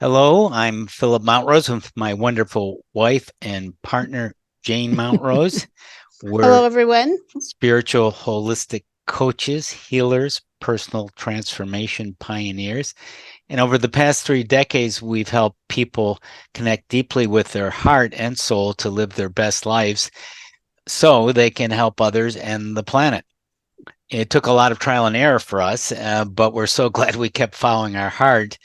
Hello, I'm Philip Montrose with my wonderful wife and partner, Jane Montrose. We're Hello, everyone. spiritual, holistic coaches, healers, personal transformation pioneers. And over the past 3 decades, we've helped people connect deeply with their heart and soul to live their best lives so they can help others and the planet. It took a lot of trial and error for us, but we're so glad we kept following our heart,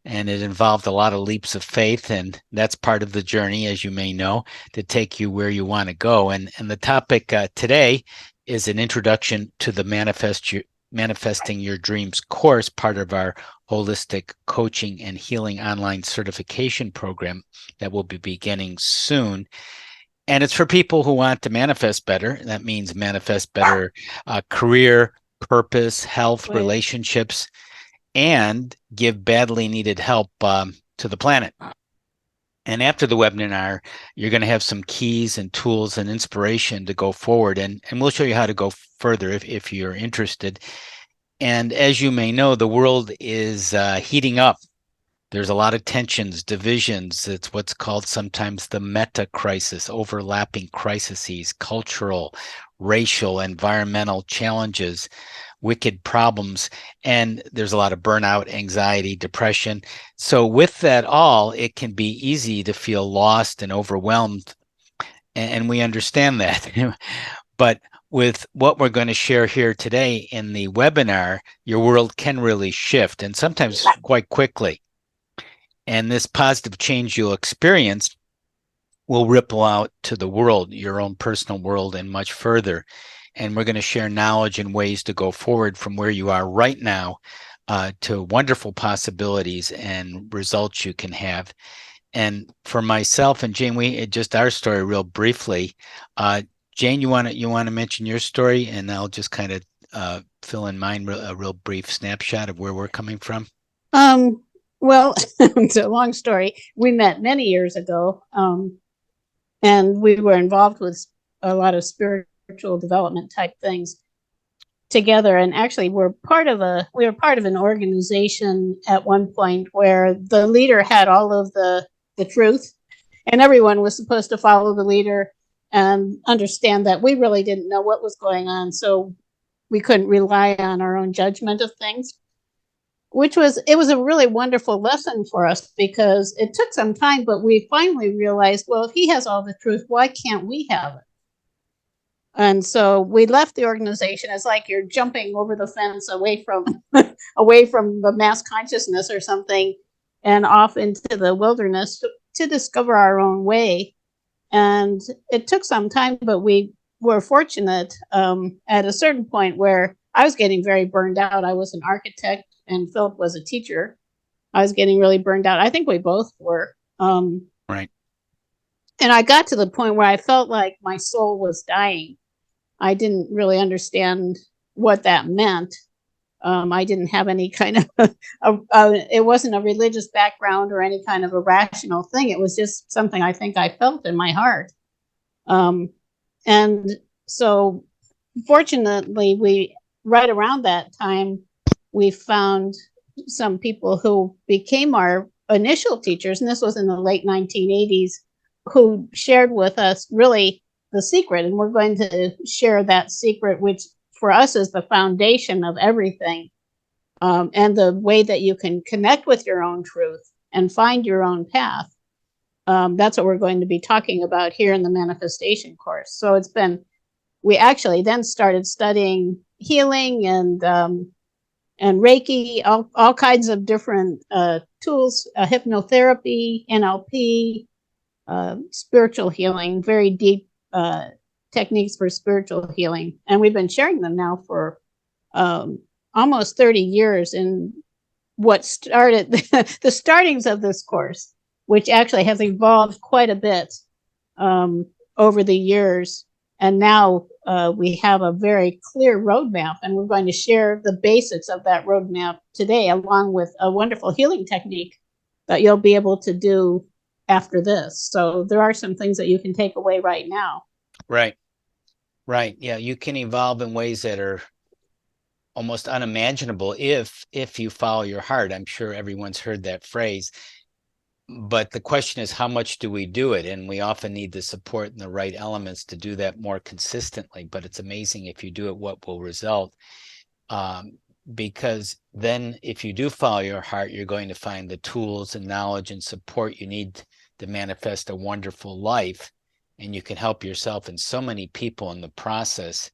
and it involved a lot of leaps of faith, and that's part of the journey, as you may know, to take you where you want to go. And the topic today is an introduction to the Manifesting Your Dreams course, part of our holistic coaching and healing online certification program that will be beginning soon. And it's for people who want to manifest better. That means manifest better career, purpose, health, Right. relationships, and give badly needed help to the planet. And after the webinar, you're going to have some keys and tools and inspiration to go forward. And we'll show you how to go further if you're interested. And as you may know, the world is heating up. There's a lot of tensions, divisions. It's what's called sometimes the meta crisis, overlapping crises, cultural, racial, environmental challenges, wicked problems. And there's a lot of burnout, anxiety, depression. So, with that all, it can be easy to feel lost and overwhelmed. And we understand that. But with what we're going to share here today in the webinar, your world can really shift and sometimes quite quickly. And this positive change you'll experience will ripple out to the world, your own personal world, and much further. And we're going to share knowledge and ways to go forward from where you are right now to wonderful possibilities and results you can have. And for myself and Jane, we just our story real briefly. Jane, you want to mention your story, and I'll just kind of fill in mine a real brief snapshot of where we're coming from. Um, well, it's a long story. We met many years ago, and we were involved with a lot of spiritual development type things together. And actually, we were part of an organization at one point where the leader had all of the truth, and everyone was supposed to follow the leader and understand that we really didn't know what was going on, so we couldn't rely on our own judgment of things. It was a really wonderful lesson for us because it took some time, but we finally realized, well, if he has all the truth, why can't we have it? And so we left the organization. It's like you're jumping over the fence away from away from the mass consciousness or something, and off into the wilderness to discover our own way. And it took some time, but we were fortunate at a certain point where I was getting very burned out. I was an architect and Philip was a teacher. I was getting really burned out. I think we both were. Right. And I got to the point where I felt like my soul was dying. I didn't really understand what that meant. I didn't have any kind of, it wasn't a religious background or any kind of a rational thing. It was just something I think I felt in my heart. Um, and so, fortunately, right around that time, we found some people who became our initial teachers, and this was in the late 1980s, who shared with us really the secret. And we're going to share that secret, which for us is the foundation of everything, and the way that you can connect with your own truth and find your own path. That's what we're going to be talking about here in the manifestation course. So we actually then started studying healing and Reiki, all kinds of different tools, hypnotherapy, NLP, spiritual healing, very deep techniques for spiritual healing. And we've been sharing them now for almost 30 years in what started the startings of this course, which actually has evolved quite a bit over the years. And now we have a very clear roadmap, and we're going to share the basics of that roadmap today, along with a wonderful healing technique that you'll be able to do after this. So there are some things that you can take away right now. Right. Right. Yeah, you can evolve in ways that are almost unimaginable if you follow your heart. I'm sure everyone's heard that phrase. but the question is, how much do we do it? And we often need the support and the right elements to do that more consistently. But it's amazing if you do it, what will result. Because then if you do follow your heart, you're going to find the tools and knowledge and support you need to manifest a wonderful life. And you can help yourself and so many people in the process.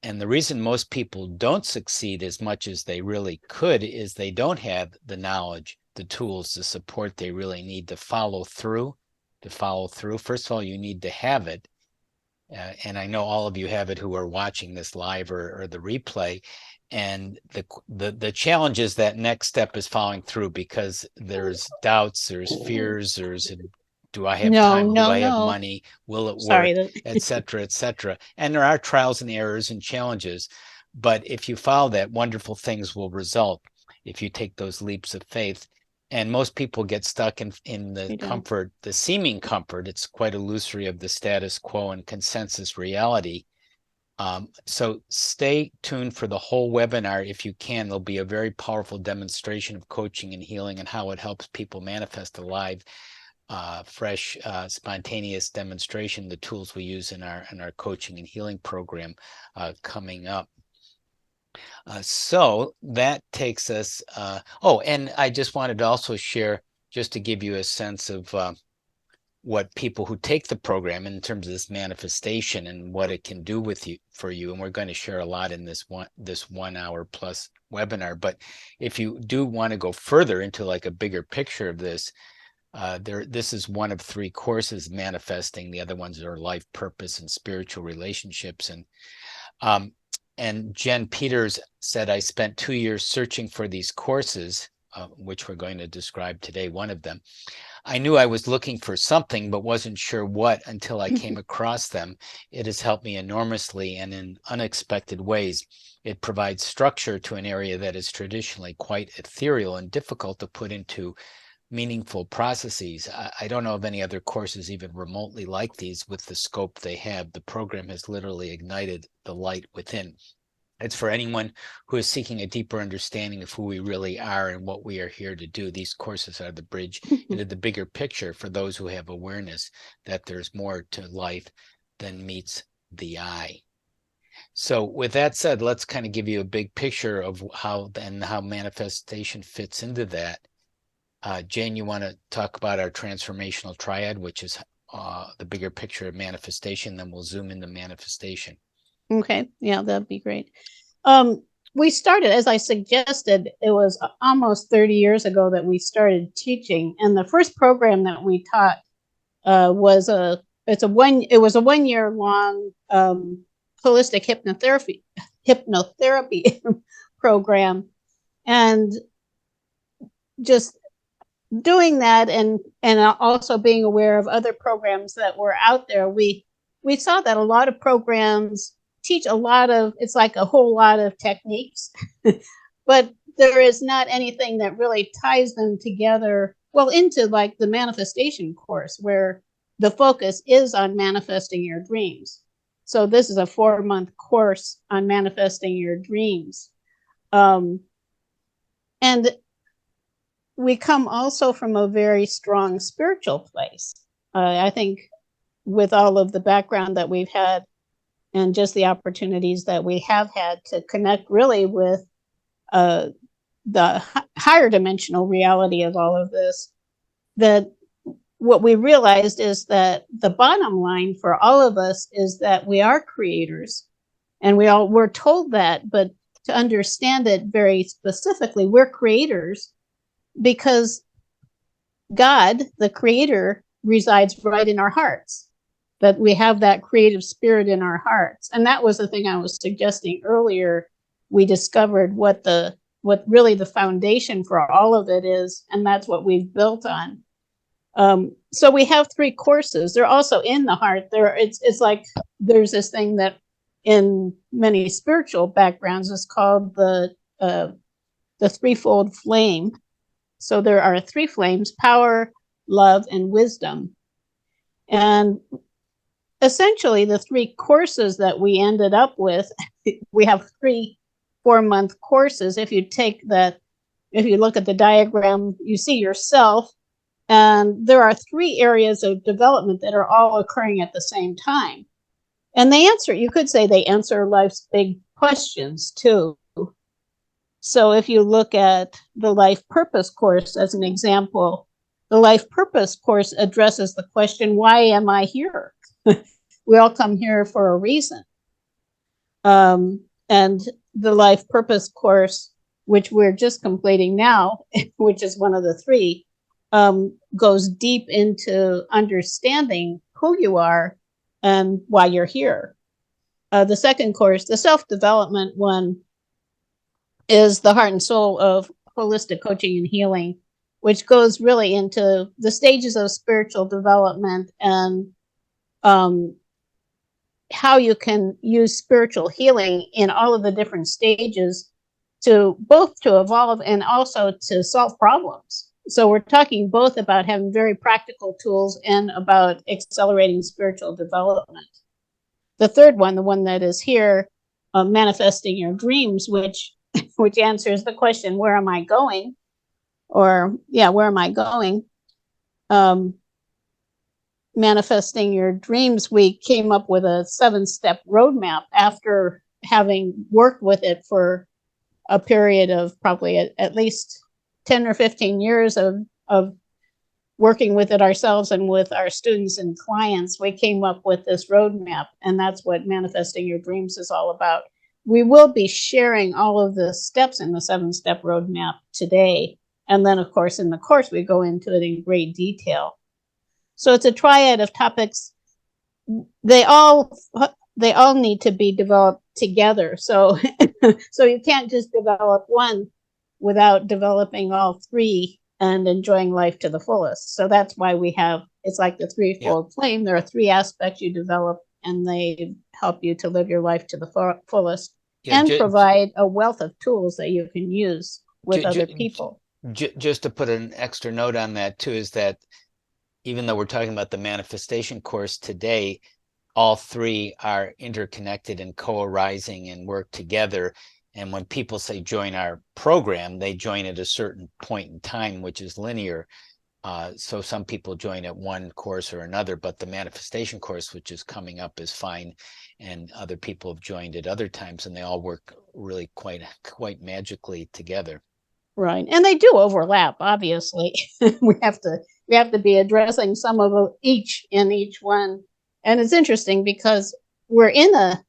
And the reason most people don't succeed as much as they really could is they don't have the knowledge, the tools, the support they really need to follow through. First of all, you need to have it. And I know all of you have it who are watching this live or the replay. And the challenge is that next step is following through, because there's doubts, there's fears, there's do I have time? Do I have money? Will it work? Et cetera, et cetera. And there are trials and errors and challenges. But if you follow that, wonderful things will result if you take those leaps of faith. And most people get stuck in the comfort, the seeming comfort. It's quite illusory of the status quo and consensus reality. So stay tuned for the whole webinar if you can. There'll be a very powerful demonstration of coaching and healing and how it helps people manifest a live, fresh, spontaneous demonstration, the tools we use in our coaching and healing program coming up. So that takes us, and I just wanted to also share, just to give you a sense of what people who take the program in terms of this manifestation and what it can do with you, for you. And we're going to share a lot in this 1 hour plus webinar. But if you do want to go further into like a bigger picture of this, this is one of 3 courses, manifesting. The other ones are life purpose and spiritual relationships. And Jen Peters said, I spent 2 years searching for these courses, which we're going to describe today, one of them. I knew I was looking for something, but wasn't sure what until I came across them. It has helped me enormously and in unexpected ways. It provides structure to an area that is traditionally quite ethereal and difficult to put into meaningful processes. I don't know of any other courses even remotely like these with the scope they have. The program has literally ignited the light within. It's for anyone who is seeking a deeper understanding of who we really are and what we are here to do. These courses are the bridge into the bigger picture for those who have awareness that there's more to life than meets the eye. So with that said, let's kind of give you a big picture of how manifestation fits into that. Jane, you want to talk about our transformational triad, which is the bigger picture of manifestation, then we'll zoom into manifestation. Okay, yeah, that'd be great. We started, as I suggested, it was almost 30 years ago that we started teaching, and the first program that we taught was a 1 year long holistic hypnotherapy program, and just doing that and also being aware of other programs that were out there, we saw that a lot of programs teach it's like a whole lot of techniques, but there is not anything that really ties them together well into like the manifestation course, where the focus is on manifesting your dreams. So this is a 4-month course on manifesting your dreams. And we come also from a very strong spiritual place. I think with all of the background that we've had and just the opportunities that we have had to connect really with the higher dimensional reality of all of this, that what we realized is that the bottom line for all of us is that we are creators, and we're told that, but to understand it very specifically, we're creators because God, the creator, resides right in our hearts, that we have that creative spirit in our hearts. And that was the thing I was suggesting earlier. We discovered what really the foundation for all of it is, and that's what we've built on. So we have 3 courses. They're also in the heart. It's like there's this thing that in many spiritual backgrounds is called the threefold flame. So there are 3 flames: power, love, and wisdom. And essentially the 3 courses that we ended up with, we have 3 4-month courses. If you look at the diagram, you see yourself, And there are 3 areas of development that are all occurring at the same time. And you could say they answer life's big questions too. So if you look at the life purpose course as an example, the life purpose course addresses the question, why am I here? We all come here for a reason. And the life purpose course, which we're just completing now, which is one of the 3, goes deep into understanding who you are and why you're here. The second course, the self-development one, is the heart and soul of holistic coaching and healing, which goes really into the stages of spiritual development and how you can use spiritual healing in all of the different stages to both to evolve and also to solve problems. So we're talking both about having very practical tools and about accelerating spiritual development. The third one, the one that is here, manifesting your dreams, which answers the question, where am I going? Where am I going? Manifesting your dreams, we came up with a 7-step roadmap after having worked with it for a period of probably at least 10 or 15 years of working with it ourselves and with our students and clients. We came up with this roadmap, and that's what manifesting your dreams is all about. We will be sharing all of the steps in the 7-step roadmap today. And then, of course, in the course, we go into it in great detail. So it's a triad of topics. They all need to be developed together. So, so you can't just develop one without developing all 3 and enjoying life to the fullest. So that's why it's like the threefold flame. There are 3 aspects you develop, and they help you to live your life to the fullest and provide a wealth of tools that you can use with other people. Just to put an extra note on that too, is that even though we're talking about the manifestation course today, all 3 are interconnected and co-arising and work together. And when people say join our program, they join at a certain point in time, which is linear. So some people join at one course or another, but the manifestation course, which is coming up, is fine. And other people have joined at other times, and they all work really quite magically together. Right. And they do overlap, obviously. we have to be addressing some of each in each one. And it's interesting because we're in a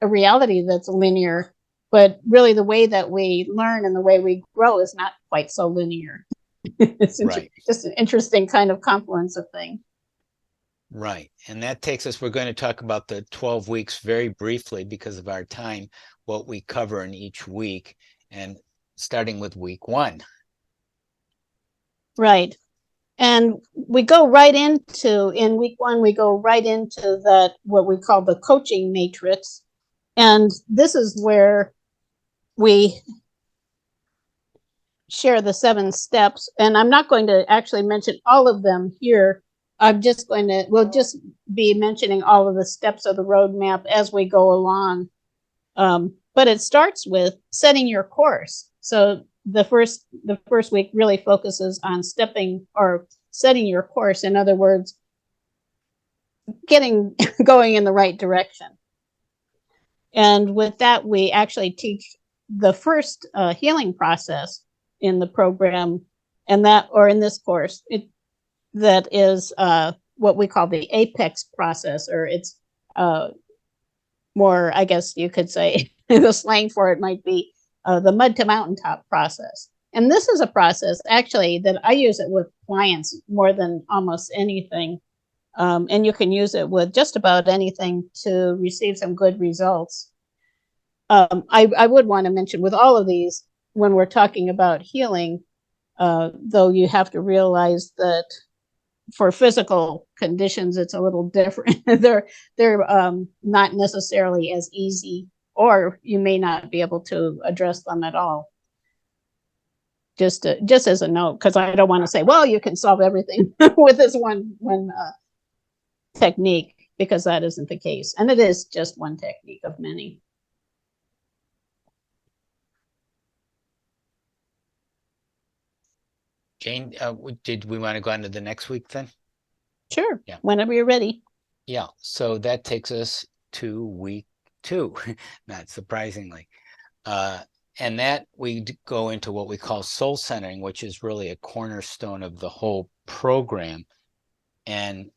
reality that's linear, but really the way that we learn and the way we grow is not quite so linear. It's just an interesting kind of confluence of things. Right. And that takes us, we're going to talk about the 12 weeks very briefly because of our time, what we cover in each week, and starting with week 1. Right. And we go right into, in week 1, we go right into that, what we call the coaching matrix. And this is where we share the 7 steps. And I'm not going to actually mention all of them here. We'll just be mentioning all of the steps of the roadmap as we go along. But it starts with setting your course. So the first week really focuses on setting your course. In other words, going in the right direction. And with that, we actually teach the first healing process in the program, and in this course, that is what we call the apex process, or it's more, I guess you could say, the slang for it might be the mud to mountaintop process. And this is a process actually that I use it with clients more than almost anything. And you can use it with just about anything to receive some good results. I would want to mention with all of these, when we're talking about healing, though you have to realize that for physical conditions, it's a little different. They're not necessarily as easy, or you may not be able to address them at all. Just as a note, because I don't want to say, well, you can solve everything with this one technique, because that isn't the case. And it is just one technique of many. Jane, did we want to go on to the next week then? Sure. Yeah. Whenever you're ready. Yeah. So that takes us to week 2, not surprisingly. And that we go into what we call soul centering, which is really a cornerstone of the whole program. And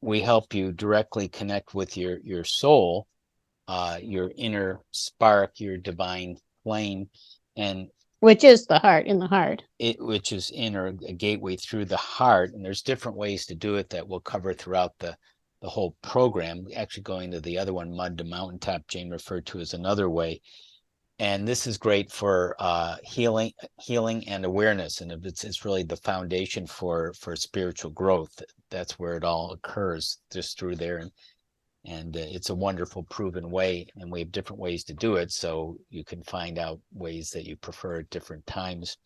we help you directly connect with your soul, your inner spark, your divine flame, and Which is the heart, in the heart. which is inner, a gateway through the heart. And there's different ways to do it that we'll cover throughout the whole program. Actually, going to the other one, Mud to Mountaintop, Jane referred to as another way. And this is great for healing and awareness. And it's really the foundation for spiritual growth. That's where it all occurs, just through there. And it's a wonderful proven way, and we have different ways to do it, so you can find out ways that you prefer at different times.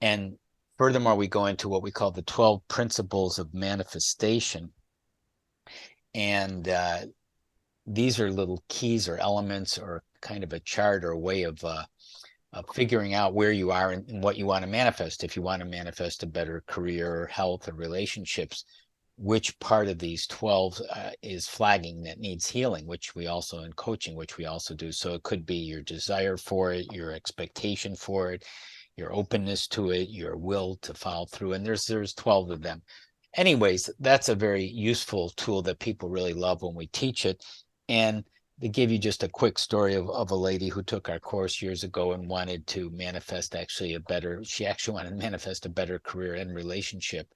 And furthermore, we go into what we call the 12 principles of manifestation. And these are little keys or elements or kind of a chart or a way of figuring out where you are and what you want to manifest. If you want to manifest a better career or health or relationships, which part of these 12 is flagging that needs healing, which we also in coaching, which we also do. So it could be your desire for it, your expectation for it, your openness to it, your will to follow through. And there's 12 of them. Anyways, that's a very useful tool that people really love when we teach it. And to give you just a quick story of a lady who took our course years ago and wanted to manifest she actually wanted to manifest a better career and relationship.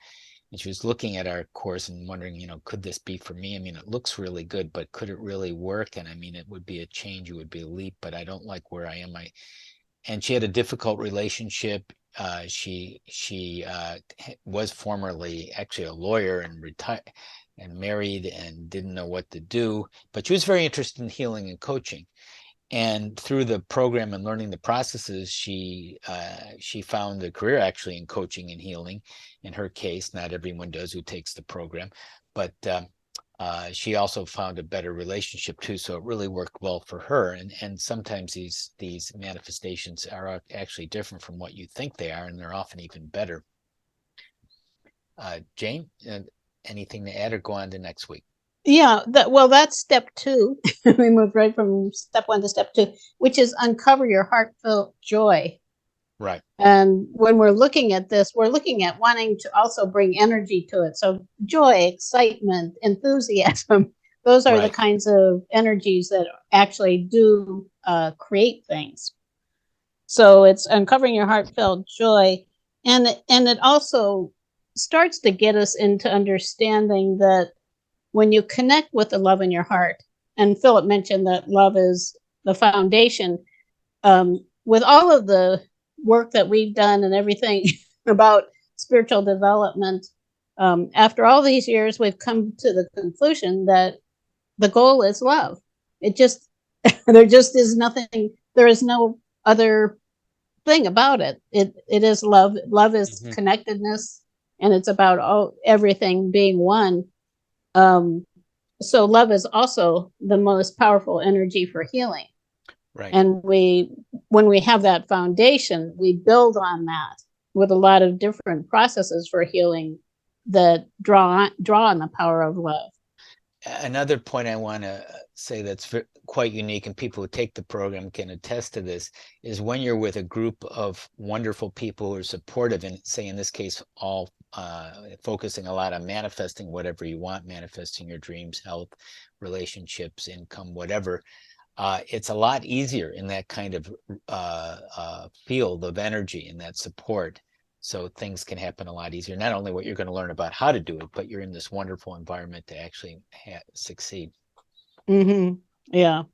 And she was looking at our course and wondering, could this be for me? I mean, it looks really good, but could it really work? And I mean, it would be a change, it would be a leap, but I don't like where I am. And she had a difficult relationship. She was formerly actually a lawyer and retired and married and didn't know what to do, but she was very interested in healing and coaching. And through the program and learning the processes, she found a career actually in coaching and healing. In her case, not everyone does who takes the program, but she also found a better relationship too. So it really worked well for her. And sometimes these manifestations are actually different from what you think they are, and they're often even better. Jane, anything to add or go on to next week? Yeah, that's step 2. We moved right from step 1 to step 2, which is uncover your heartfelt joy. Right. And when we're looking at this, we're looking at wanting to also bring energy to it. So joy, excitement, enthusiasm, those are the kinds of energies that actually do create things. So it's uncovering your heartfelt joy. And it also starts to get us into understanding that when you connect with the love in your heart, and Philip mentioned that love is the foundation, with all of the work that we've done and everything about spiritual development, after all these years, we've come to the conclusion that the goal is love. It just, there just is nothing, there is no other thing about it. It is love. Love is connectedness, and it's about everything being one. So love is also the most powerful energy for healing. Right. And when we have that foundation, we build on that with a lot of different processes for healing that draw on the power of love. Another point I want to say that's quite unique, and people who take the program can attest to this, is when you're with a group of wonderful people who are supportive, and say in this case, all focusing a lot on manifesting whatever you want, manifesting your dreams, health, relationships, income, whatever. It's a lot easier in that kind of field of energy and that support. So things can happen a lot easier. Not only what you're going to learn about how to do it, but you're in this wonderful environment to actually succeed. Yeah.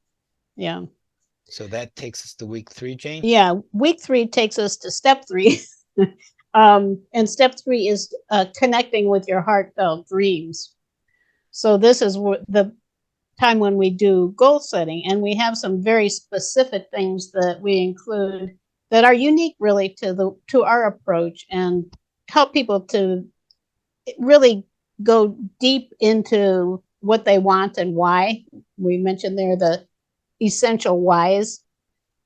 So that takes us to week 3, Jane? Yeah, week 3 takes us to step 3. And step 3 is connecting with your heartfelt dreams. So this is the time when we do goal setting, and we have some very specific things that we include that are unique really to our approach, and help people to really go deep into what they want and why. We mentioned there the essential whys.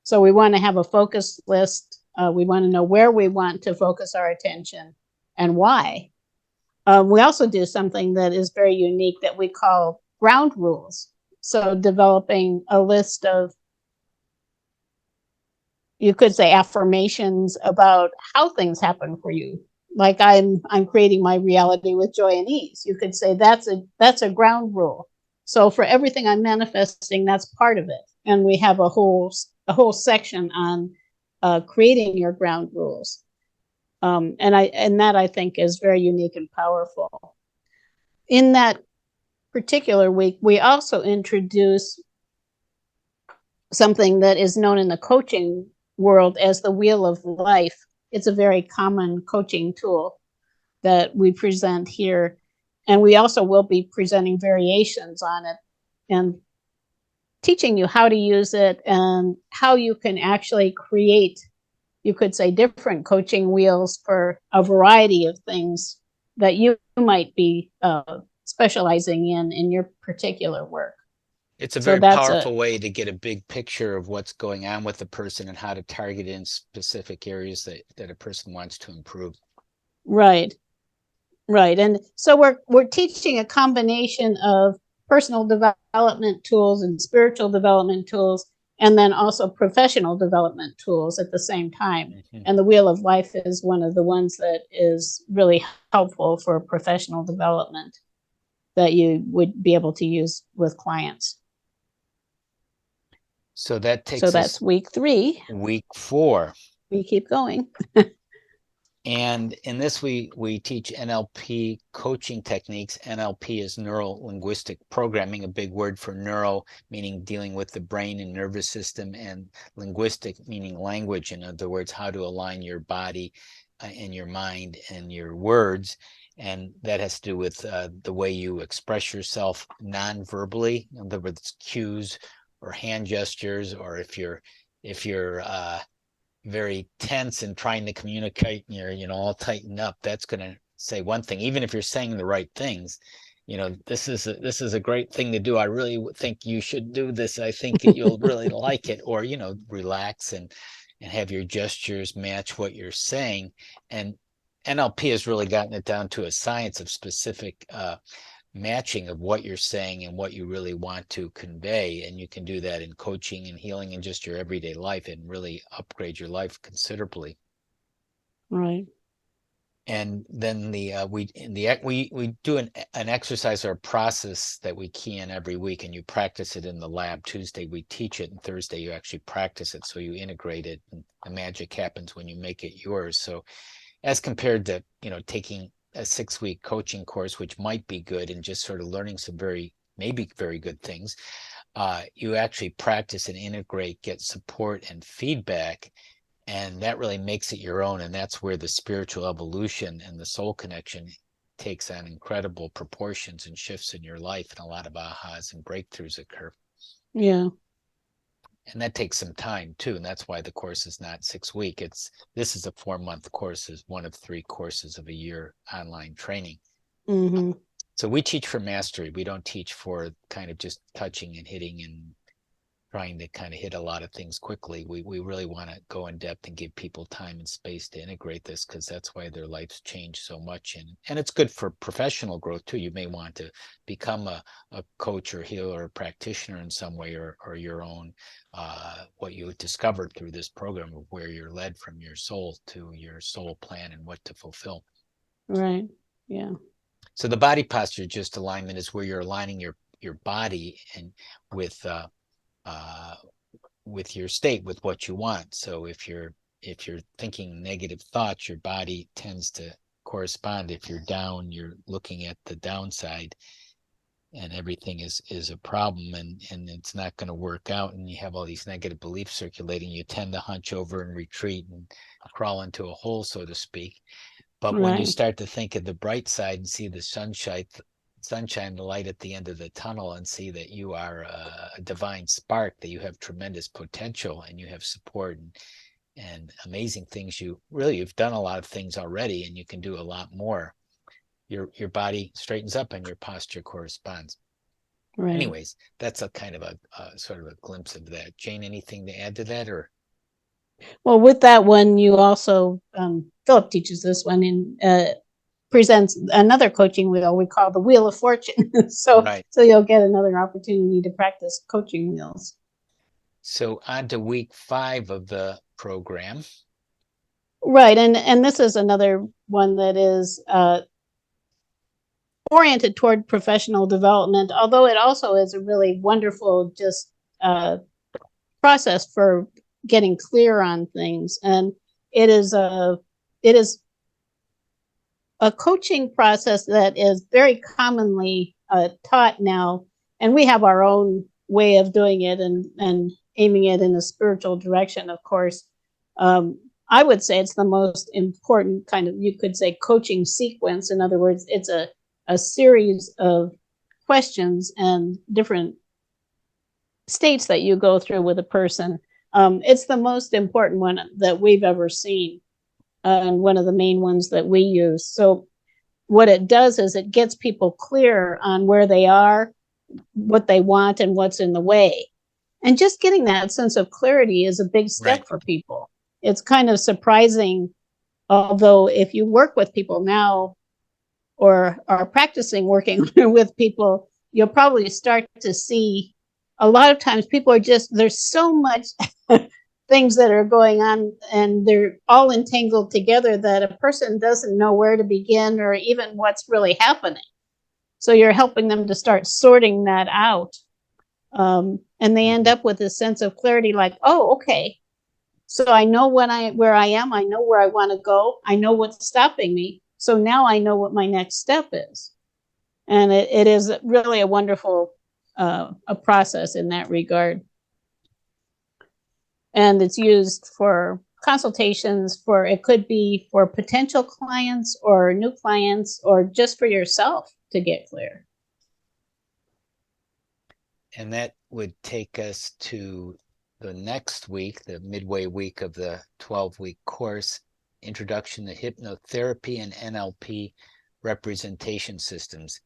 So we want to have a focus list We want to know where we want to focus our attention and why. We also do something that is very unique that we call ground rules. So developing a list of, you could say, affirmations about how things happen for you. Like I'm creating my reality with joy and ease. You could say that's a ground rule. So for everything I'm manifesting, that's part of it. And we have a whole section on creating your ground rules. And that I think is very unique and powerful. In that particular week, we also introduce something that is known in the coaching world as the Wheel of Life. It's a very common coaching tool that we present here. And we also will be presenting variations on it and teaching you how to use it and how you can actually create, you could say, different coaching wheels for a variety of things that you might be specializing in your particular work. It's a very powerful way to get a big picture of what's going on with the person and how to target in specific areas that a person wants to improve. Right. And so we're teaching a combination of personal development tools and spiritual development tools, and then also professional development tools at the same time. Mm-hmm. And the Wheel of Life is one of the ones that is really helpful for professional development that you would be able to use with clients. So that takes us, that's week 3. Week 4. We keep going. And in this, we teach NLP coaching techniques. NLP is neuro-linguistic programming, a big word for neuro, meaning dealing with the brain and nervous system, and linguistic, meaning language. In other words, how to align your body and your mind and your words. And that has to do with the way you express yourself non-verbally. In other words, cues or hand gestures, or if you're very tense and trying to communicate and you're all tightened up, that's going to say one thing, even if you're saying the right things. This is a great thing to do. I really think you should do this. I think that you'll really like it. Or relax and have your gestures match what you're saying. And NLP has really gotten it down to a science of specific matching of what you're saying and what you really want to convey. And you can do that in coaching and healing and just your everyday life and really upgrade your life considerably. Right. And then we do an exercise or a process that we key in every week, and you practice it in the lab. Tuesday we teach it, and Thursday you actually practice it, so you integrate it, and the magic happens when you make it yours. So as compared to taking a 6-week coaching course, which might be good and just sort of learning some maybe very good things, you actually practice and integrate, get support and feedback, and that really makes it your own. And that's where the spiritual evolution and the soul connection takes on incredible proportions and shifts in your life, and a lot of ahas and breakthroughs occur. Yeah. And that takes some time too, and that's why the course is not 6-week. This is a 4-month course, is one of 3 courses of a year online training. Mm-hmm. So we teach for mastery. We don't teach for kind of just touching and hitting and trying to kind of hit a lot of things quickly. We really want to go in depth and give people time and space to integrate this, because that's why their lives change so much. And it's good for professional growth too. You may want to become a coach or healer or practitioner in some way, or your own, what you discovered through this program, of where you're led from your soul to your soul plan and what to fulfill. Right. Yeah. So the body posture just alignment is where you're aligning your body and with your state, with what you want. So if you're thinking negative thoughts, your body tends to correspond. If you're down, you're looking at the downside, and everything is a problem, and it's not going to work out, and you have all these negative beliefs circulating, you tend to hunch over and retreat and crawl into a hole, so to speak. But when you start to think of the bright side and see the sunshine, the light at the end of the tunnel, and see that you are a divine spark, that you have tremendous potential, and you have support and amazing things. You've done a lot of things already, and you can do a lot more. Your body straightens up and your posture corresponds. Right. Anyways, that's a kind of a sort of a glimpse of that. Jane, anything to add to that? Or Well, with that one, you also, Philip teaches this one and presents another coaching wheel we call the Wheel of Fortune. so, Right. so you'll get another opportunity to practice coaching wheels. So on to week 5 of the program. Right, and this is another one that is oriented toward professional development, although it also is a really wonderful just process for getting clear on things. And it is a coaching process that is very commonly taught now, and we have our own way of doing it and aiming it in a spiritual direction, of course. I would say it's the most important kind of, you could say, coaching sequence. In other words, it's a series of questions and different states that you go through with a person. It's the most important one that we've ever seen, and one of the main ones that we use. So what it does is it gets people clear on where they are, what they want, and what's in the way. And just getting that sense of clarity is a big step for people. It's kind of surprising, although if you work with people now or are practicing working with people, you'll probably start to see a lot of times people are just, there's so much things that are going on and they're all entangled together that a person doesn't know where to begin or even what's really happening. So you're helping them to start sorting that out. And they end up with a sense of clarity like, oh, okay, so I know where I am, I know where I want to go, I know what's stopping me. So now I know what my next step is. And it is really a wonderful a process in that regard. And it's used for consultations, for it could be for potential clients or new clients or just for yourself to get clear. And that would take us to the next week, the midway week of the 12-week course, Introduction to Hypnotherapy and NLP Representation Systems.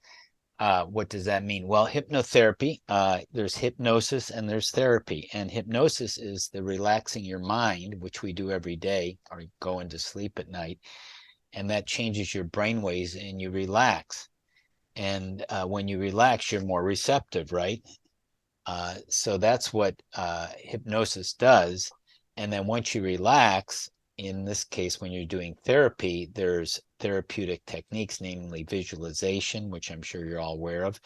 What does that mean? Well, hypnotherapy, there's hypnosis and there's therapy. And hypnosis is the relaxing your mind, which we do every day or go into sleep at night. And that changes your brainwaves and you relax. And when you relax, you're more receptive, right? So that's what hypnosis does. And then once you relax, in this case, when you're doing therapy, there's therapeutic techniques, namely visualization, which I'm sure you're all aware of.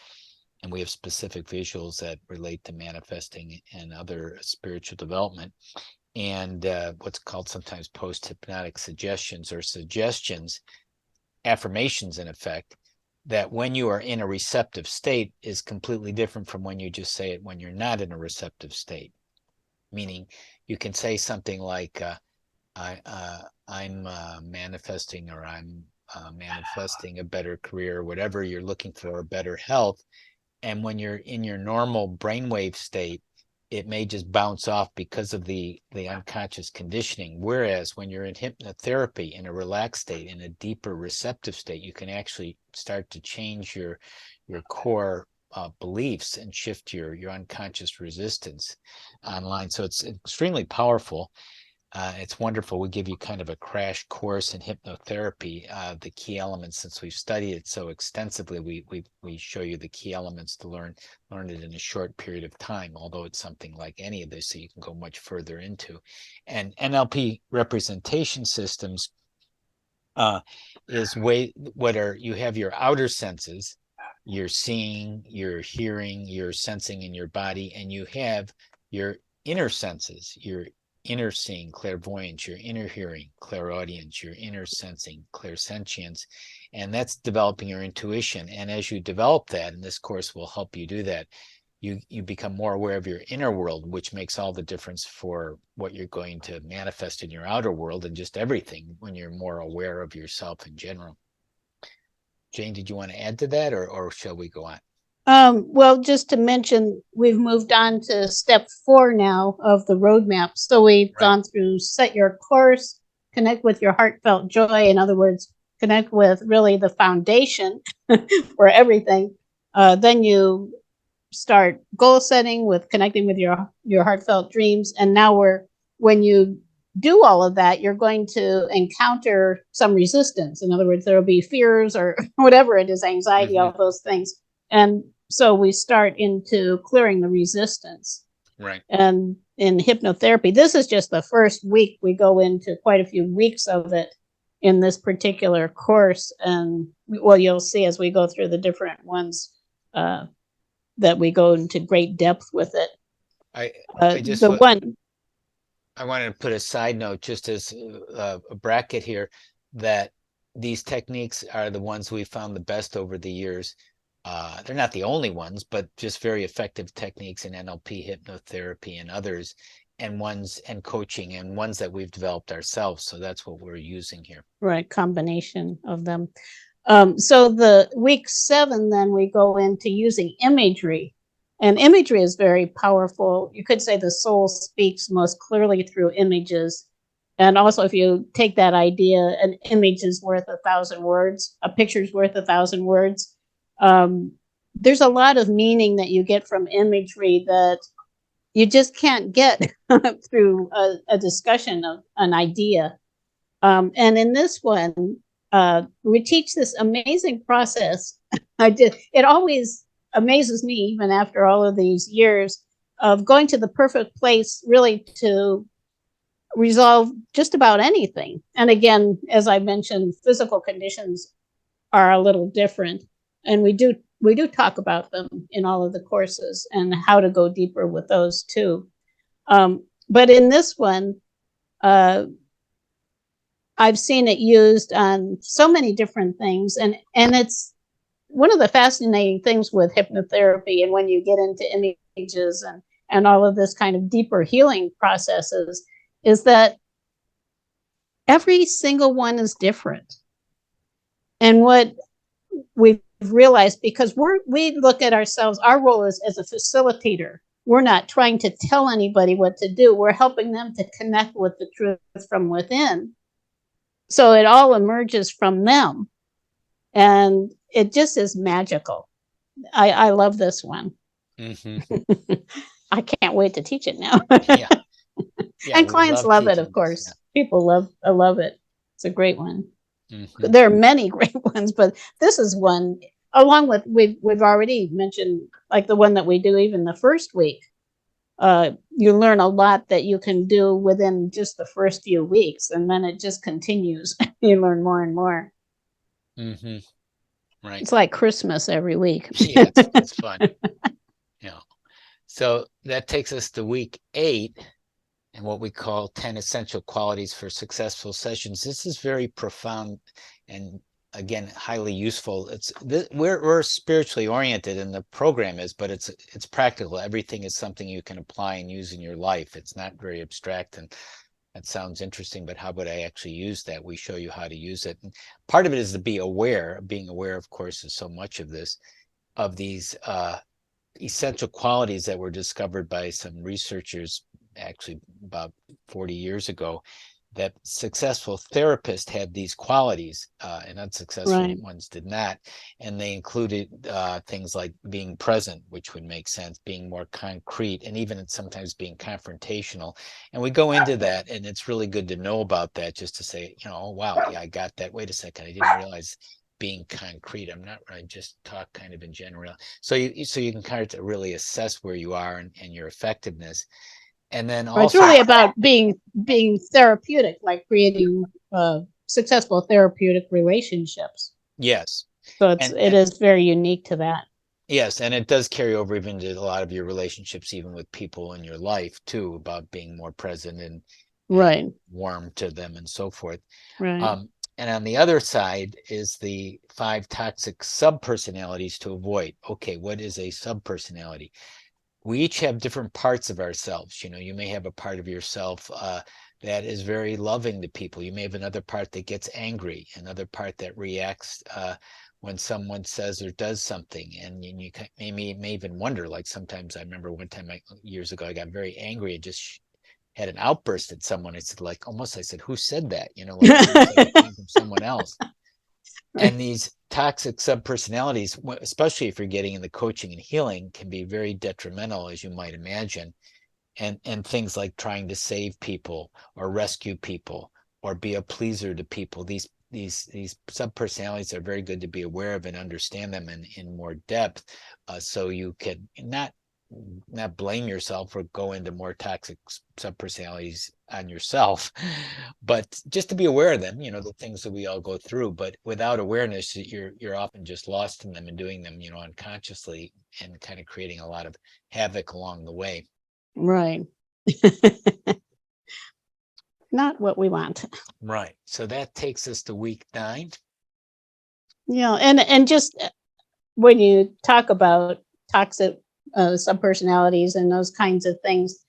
And we have specific visuals that relate to manifesting and other spiritual development. And what's called sometimes post-hypnotic suggestions or suggestions, affirmations in effect, that when you are in a receptive state is completely different from when you just say it when you're not in a receptive state. Meaning you can say something like, I'm manifesting, or I'm manifesting a better career, whatever you're looking for, better health. And when you're in your normal brainwave state, it may just bounce off because of the unconscious conditioning. Whereas when you're in hypnotherapy, in a relaxed state, in a deeper receptive state, you can actually start to change your core beliefs and shift your unconscious resistance online. So it's extremely powerful. It's wonderful. We give you kind of a crash course in hypnotherapy, the key elements. Since we've studied it so extensively, we show you the key elements to learn it in a short period of time, although it's something like any of this, so you can go much further into. And NLP representation systems is you have your outer senses, you're seeing, you're hearing, you're sensing in your body, and you have your inner senses, your inner seeing, clairvoyance, your inner hearing, clairaudience, your inner sensing, clairsentience, and that's developing your intuition. And as you develop that, and this course will help you do that, you become more aware of your inner world, which makes all the difference for what you're going to manifest in your outer world and just everything when you're more aware of yourself in general. Jane, did you want to add to that, or shall we go on? Well, just to mention, we've moved on to step 4 now of the roadmap. So we've gone through set your course, connect with your heartfelt joy. In other words, connect with really the foundation for everything. Then you start goal setting with connecting with your heartfelt dreams. And now when you do all of that, you're going to encounter some resistance. In other words, there'll be fears or whatever it is, anxiety, all those things. And so we start into clearing the resistance. Right. And in hypnotherapy, this is just the first week. We go into quite a few weeks of it in this particular course. And well, you'll see as we go through the different ones that we go into great depth with it. I wanted to put a side note just as a bracket here that these techniques are the ones we found the best over the years. They're not the only ones, but just very effective techniques in NLP, hypnotherapy, and others, and coaching, and ones that we've developed ourselves. So that's what we're using here. Right, combination of them. So the week 7, then we go into using imagery. And imagery is very powerful. You could say the soul speaks most clearly through images. And also, if you take that idea, an image is worth 1,000 words, a picture's worth 1,000 words. There's a lot of meaning that you get from imagery that you just can't get through a discussion of an idea. And in this one, we teach this amazing process. It always amazes me, even after all of these years, of going to the perfect place really to resolve just about anything. And again, as I mentioned, physical conditions are a little different, and we do talk about them in all of the courses and how to go deeper with those too. But in this one, I've seen it used on so many different things, and it's one of the fascinating things with hypnotherapy, and when you get into images and all of this kind of deeper healing processes, is that every single one is different. And what we've realized, because we look at ourselves, our role is as a facilitator. We're not trying to tell anybody what to do. We're helping them to connect with the truth from within. So it all emerges from them. And it just is magical. I love this one. Mm-hmm. I can't wait to teach it now. Yeah, and clients love it, of course. Yeah. People love it. It's a great one. Mm-hmm. There are many great ones, but this is one, along with we've already mentioned, like the one that we do even the first week. You learn a lot that you can do within just the first few weeks, and then it just continues. You learn more and more. Mm-hmm. Right. It's like Christmas every week. Yeah, it's fun. Yeah. So that takes us to week 8 and what we call 10 essential qualities for successful sessions. This is very profound and, again, highly useful. We're spiritually oriented, and the program is, but it's practical. Everything is something you can apply and use in your life. It's not very abstract, and that sounds interesting, but how would I actually use that? We show you how to use it. And part of it is to be aware. Being aware, of course, is so much of this, of these essential qualities that were discovered by some researchers actually about 40 years ago, that successful therapists had these qualities and unsuccessful ones did not. And they included things like being present, which would make sense, being more concrete, and even sometimes being confrontational. And we go into that, and it's really good to know about that, just to say, oh, wow, yeah, I got that. Wait a second, I didn't realize being concrete. I just talk kind of in general. So you can kind of really assess where you are and your effectiveness. And then also, it's really about being therapeutic, like creating successful therapeutic relationships. Yes. So it is very unique to that. Yes, and it does carry over even to a lot of your relationships, even with people in your life too, about being more present and warm to them and so forth. Right. And on the other side is the 5 toxic subpersonalities to avoid. Okay, what is a subpersonality? We each have different parts of ourselves. You may have a part of yourself that is very loving to people. You may have another part that gets angry, another part that reacts when someone says or does something. And you may even wonder, like sometimes I remember one time years ago, I got very angry and just had an outburst at someone. I said, who said that? Like it came from someone else. And these toxic subpersonalities, especially if you're getting in the coaching and healing, can be very detrimental, as you might imagine. and things like trying to save people or rescue people or be a pleaser to people. These subpersonalities are very good to be aware of and understand them in more depth, so you can not blame yourself or go into more toxic subpersonalities on yourself, but just to be aware of them, the things that we all go through. But without awareness, you're often just lost in them and doing them, unconsciously, and kind of creating a lot of havoc along the way. Right. Not what we want. Right. So that takes us to week 9. Yeah, and just when you talk about toxic subpersonalities and those kinds of things,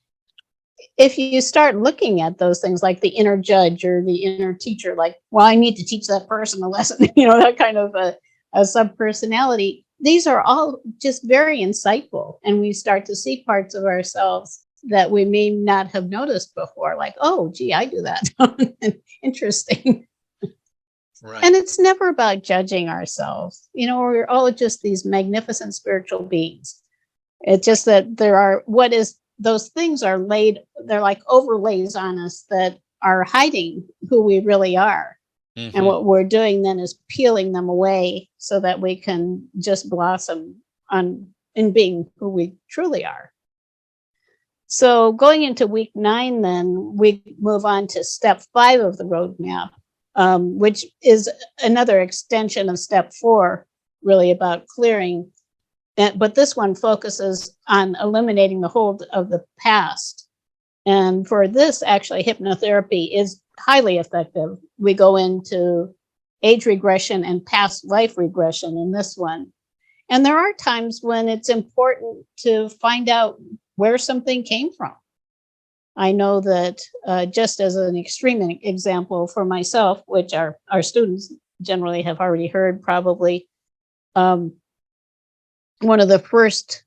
if you start looking at those things like the inner judge or the inner teacher, like, well, I need to teach that person a lesson, that kind of a subpersonality, these are all just very insightful. And we start to see parts of ourselves that we may not have noticed before, like, oh, gee, I do that. Interesting. Right. And it's never about judging ourselves. We're all just these magnificent spiritual beings. It's just that those things are laid, they're like overlays on us that are hiding who we really are. Mm-hmm. And what we're doing then is peeling them away so that we can just blossom in being who we truly are. So going into week 9, then we move on to step 5 of the roadmap, which is another extension of step 4, really about clearing. But this one focuses on eliminating the hold of the past. And for this, actually, hypnotherapy is highly effective. We go into age regression and past life regression in this one. And there are times when it's important to find out where something came from. I know that just as an extreme example for myself, which our students generally have already heard probably, one of the first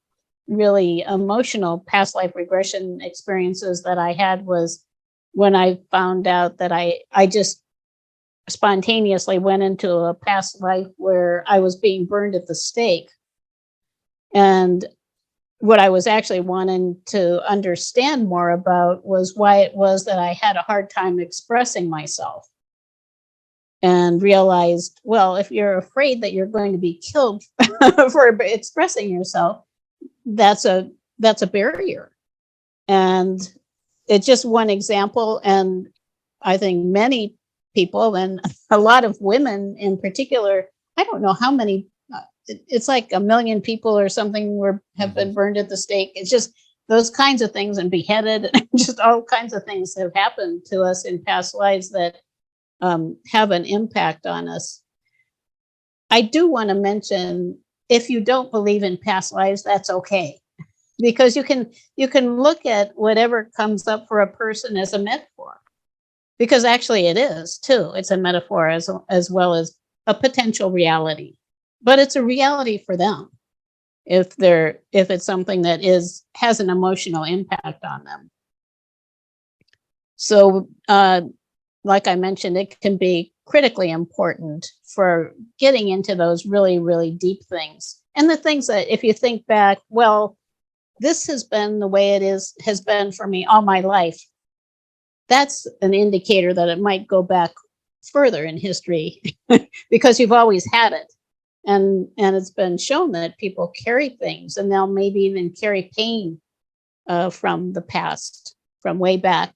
really emotional past life regression experiences that I had was when I found out that I just spontaneously went into a past life where I was being burned at the stake. And what I was actually wanting to understand more about was why it was that I had a hard time expressing myself. And realized, well, if you're afraid that you're going to be killed for expressing yourself, that's a barrier. And it's just one example. And I think many people, and a lot of women in particular, I don't know how many, it's like 1 million people or something have been burned at the stake. It's just those kinds of things, and beheaded, and just all kinds of things have happened to us in past lives that have an impact on us. I do want to mention, if you don't believe in past lives, that's okay, because you can look at whatever comes up for a person as a metaphor, because actually it is too. It's a metaphor as well as a potential reality, but it's a reality for them if it's something that has an emotional impact on them. So like I mentioned, it can be critically important for getting into those really, really deep things. And the things that, if you think back, well, this has been the way it has been for me all my life. That's an indicator that it might go back further in history because you've always had it. And it's been shown that people carry things, and they'll maybe even carry pain from the past, from way back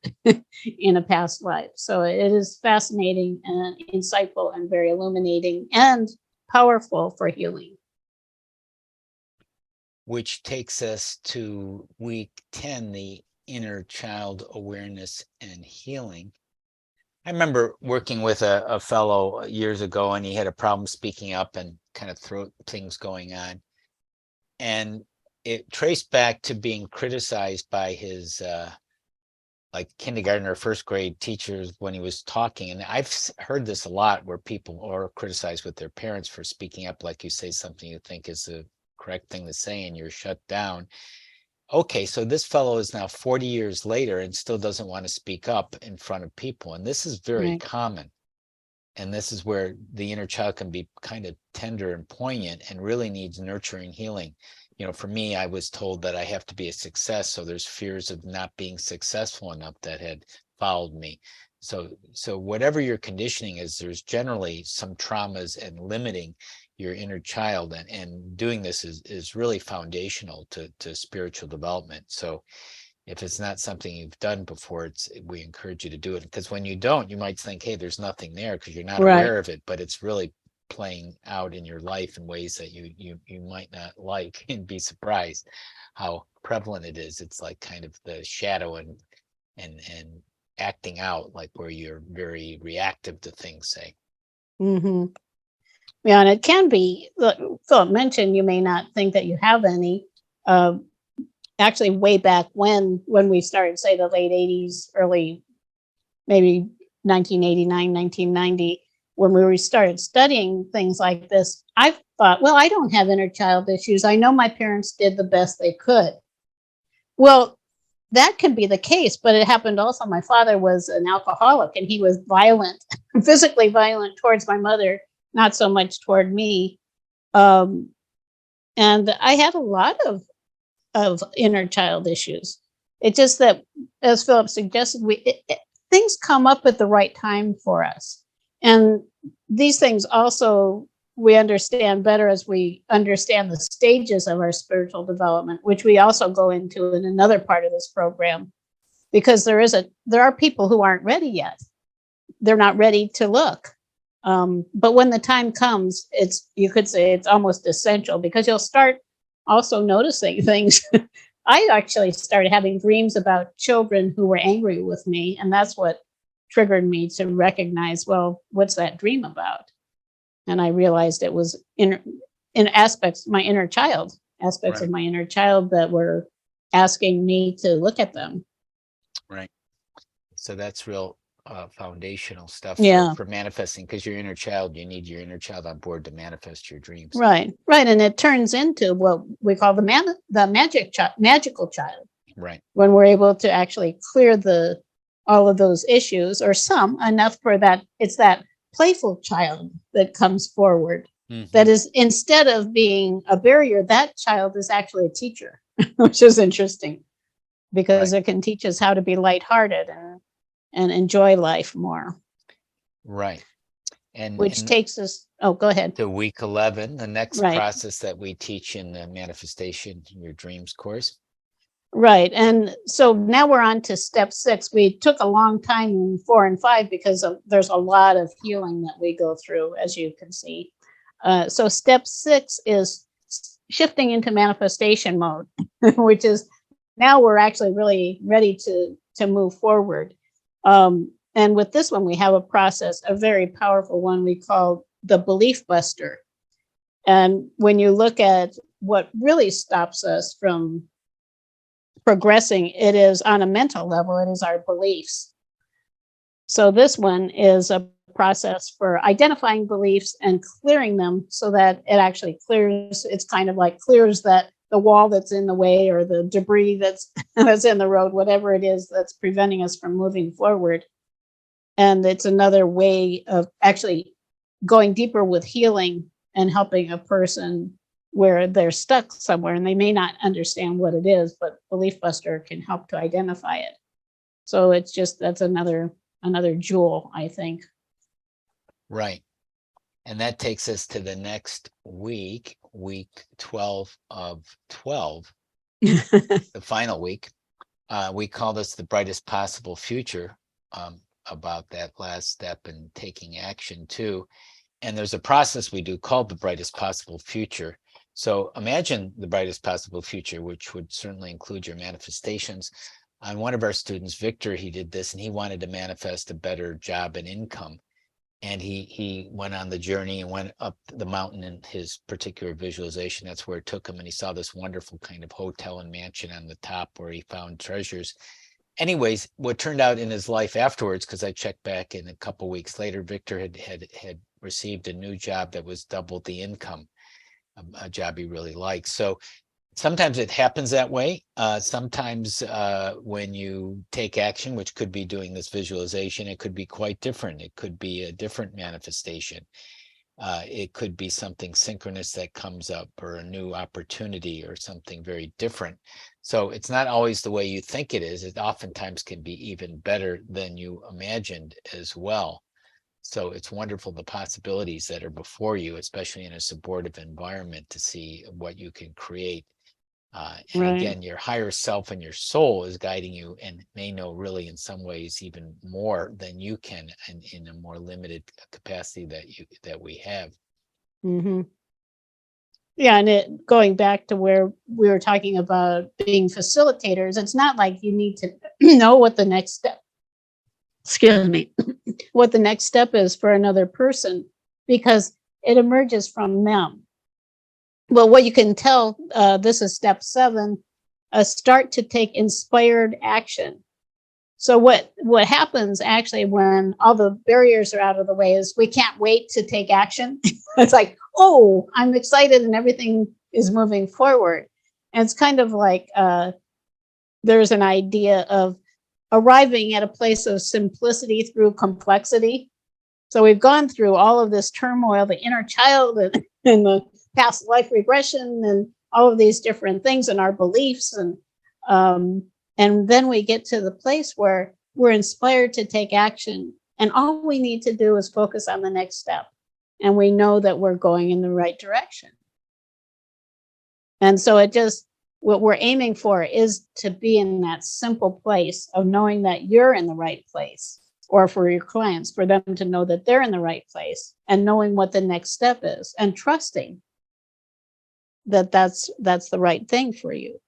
in a past life. So it is fascinating and insightful and very illuminating and powerful for healing. Which takes us to week 10, the inner child awareness and healing. I remember working with a fellow years ago, and he had a problem speaking up and kind of throat things going on. And it traced back to being criticized by his like kindergarten or first grade teachers when he was talking. And I've heard this a lot, where people are criticized with their parents for speaking up, like you say something you think is the correct thing to say and you're shut down. Okay, so this fellow is now 40 years later and still doesn't want to speak up in front of people. And this is very common. And this is where the inner child can be kind of tender and poignant and really needs nurturing healing. for me, I was told that I have to be a success. So there's fears of not being successful enough that had followed me. So whatever your conditioning is, there's generally some traumas and limiting your inner child, and doing this is really foundational to spiritual development. So if it's not something you've done before, we encourage you to do it, because when you don't, you might think, hey, there's nothing there because you're not Right. aware of it, but it's really playing out in your life in ways that you might not like, and be surprised how prevalent it is. It's like kind of the shadow and acting out, like where you're very reactive to things, say. Mm-hmm. Yeah, and it can be, Philip mentioned you may not think that you have any. Actually, way back when we started, say the late 80s, early, maybe 1989, 1990, when we started studying things like this, I thought, well, I don't have inner child issues. I know my parents did the best they could. Well, that can be the case, but it happened also. My father was an alcoholic, and he was violent, physically violent towards my mother, not so much toward me. And I had a lot of inner child issues. It's just that, as Philip suggested, things come up at the right time for us. And these things also we understand better as we understand the stages of our spiritual development, which we also go into in another part of this program, because there are people who aren't ready yet. They're not ready to look. But when the time comes, you could say it's almost essential, because you'll start also noticing things. I actually started having dreams about children who were angry with me, and that's what triggered me to recognize, well, what's that dream about? And I realized it was in aspects, my inner child, aspects Right. of my inner child that were asking me to look at them. Right. So that's real foundational stuff Yeah. for manifesting, because your inner child, you need your inner child on board to manifest your dreams. Right. And it turns into what we call the magical child. Right. When we're able to actually clear all of those issues, or some enough for that, it's that playful child that comes forward. Mhm. That is, instead of being a barrier, that child is actually a teacher, which is interesting, because Right. it can teach us how to be lighthearted and enjoy life more. Right. Which takes us, go ahead. To week 11, the next Right. process that we teach in the manifestation in your dreams course. Right. And so now we're on to step 6. We took a long time in 4 and 5 because there's a lot of healing that we go through, as you can see. So step 6 is shifting into manifestation mode, which is now we're actually really ready to move forward. And with this one, we have a process, a very powerful one we call the belief buster. And when you look at what really stops us from progressing, it is on a mental level, it is our beliefs. So this one is a process for identifying beliefs and clearing them so that it actually clears. It's kind of like clears the wall that's in the way, or the debris that's in the road, whatever it is that's preventing us from moving forward. And it's another way of actually going deeper with healing and helping a person where they're stuck somewhere and they may not understand what it is, but Belief Buster can help to identify it. So that's another jewel, I think. Right. And that takes us to the next week 12 of 12, the final week. We call this the brightest possible future, about that last step and taking action too. And there's a process we do called the brightest possible future. So imagine the brightest possible future, which would certainly include your manifestations. On one of our students, Victor, he did this, and he wanted to manifest a better job and income. And he went on the journey and went up the mountain in his particular visualization. That's where it took him. And he saw this wonderful kind of hotel and mansion on the top where he found treasures. Anyways, what turned out in his life afterwards, because I checked back in a couple weeks later, Victor had received a new job that was double the income, a job he really likes. So sometimes it happens that way. Sometimes when you take action, which could be doing this visualization, it could be quite different. It could be a different manifestation. It could be something synchronous that comes up, or a new opportunity, or something very different. So it's not always the way you think it is. It oftentimes can be even better than you imagined as well. So it's wonderful, the possibilities that are before you, especially in a supportive environment, to see what you can create. And Right. again, your higher self and your soul is guiding you, and may know really in some ways even more than you can, and in a more limited capacity that we have. Mm-hmm. Yeah, and going back to where we were talking about being facilitators, it's not like you need to know what the next step, excuse me, what the next step is for another person, because it emerges from them. Well, what you can tell, this is step 7, start to take inspired action. So what happens actually when all the barriers are out of the way is we can't wait to take action. It's like, oh, I'm excited and everything is moving forward. And it's kind of like there's an idea of arriving at a place of simplicity through complexity. So we've gone through all of this turmoil, the inner child and the past life regression and all of these different things and our beliefs. And then we get to the place where we're inspired to take action. And all we need to do is focus on the next step. And we know that we're going in the right direction. And so what we're aiming for is to be in that simple place of knowing that you're in the right place, or for your clients, for them to know that they're in the right place, and knowing what the next step is, and trusting that that's the right thing for you.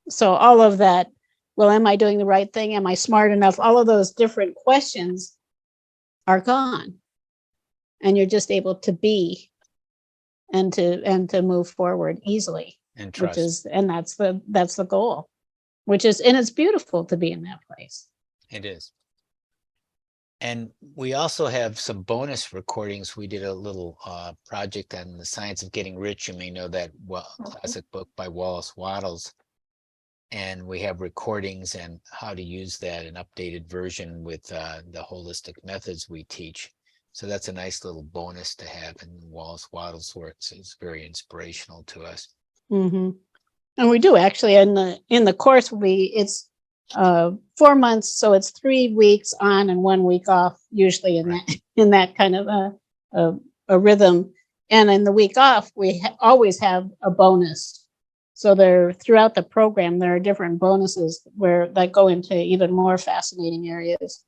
So all of that, well, am I doing the right thing? Am I smart enough? All of those different questions are gone. And you're just able to be and to move forward easily. And trust. That's the goal. And it's beautiful to be in that place. It is. And we also have some bonus recordings. We did a little project on the science of getting rich. You may know that classic book by Wallace Wattles. And we have recordings and how to use that, an updated version with the holistic methods we teach. So that's a nice little bonus to have. And Wallace Wattles' works is very inspirational to us. Mm-hmm. And we do actually in the course. It's 4 months, so it's 3 weeks on and 1 week off, usually in that kind of a rhythm. And in the week off, we always have a bonus. So throughout the program, there are different bonuses that go into even more fascinating areas.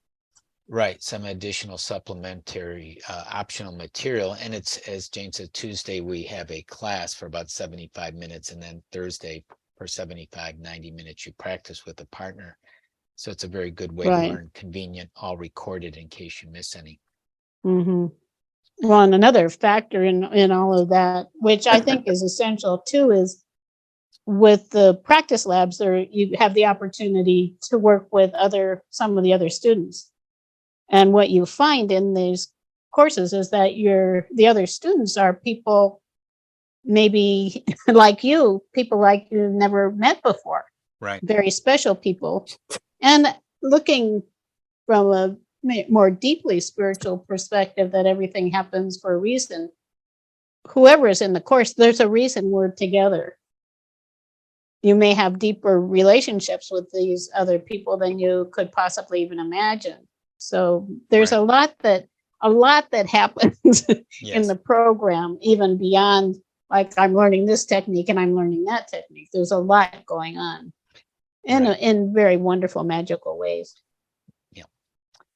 Right, some additional supplementary optional material. And it's, as Jane said, Tuesday we have a class for about 75 minutes, and then Thursday for 90 minutes you practice with a partner. So it's a very good way to learn, convenient, all recorded in case you miss any. Mm-hmm. Well, and another factor in all of that, which I think is essential too, is with the practice labs, you have the opportunity to work with some of the other students. And what you find in these courses is that the other students are people maybe like you, people like you've never met before. Right. Very special people. And looking from a more deeply spiritual perspective, that everything happens for a reason. Whoever is in the course, there's a reason we're together. You may have deeper relationships with these other people than you could possibly even imagine. So there's a lot that happens in the program, even beyond like I'm learning this technique and I'm learning that technique. There's a lot going on in very wonderful, magical ways. Yeah.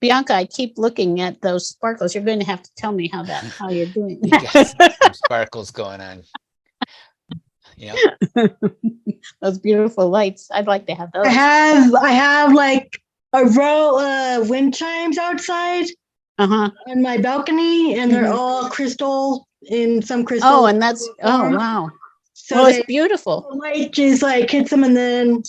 Bianca, I keep looking at those sparkles. You're going to have to tell me how you're doing. Yes, some sparkles going on. Yeah. Those beautiful lights. I'd like to have those. I have like a row of wind chimes outside on my balcony, and they're all crystal in some crystal. Oh, and that's wow. So it's beautiful. The light just like hits them, and then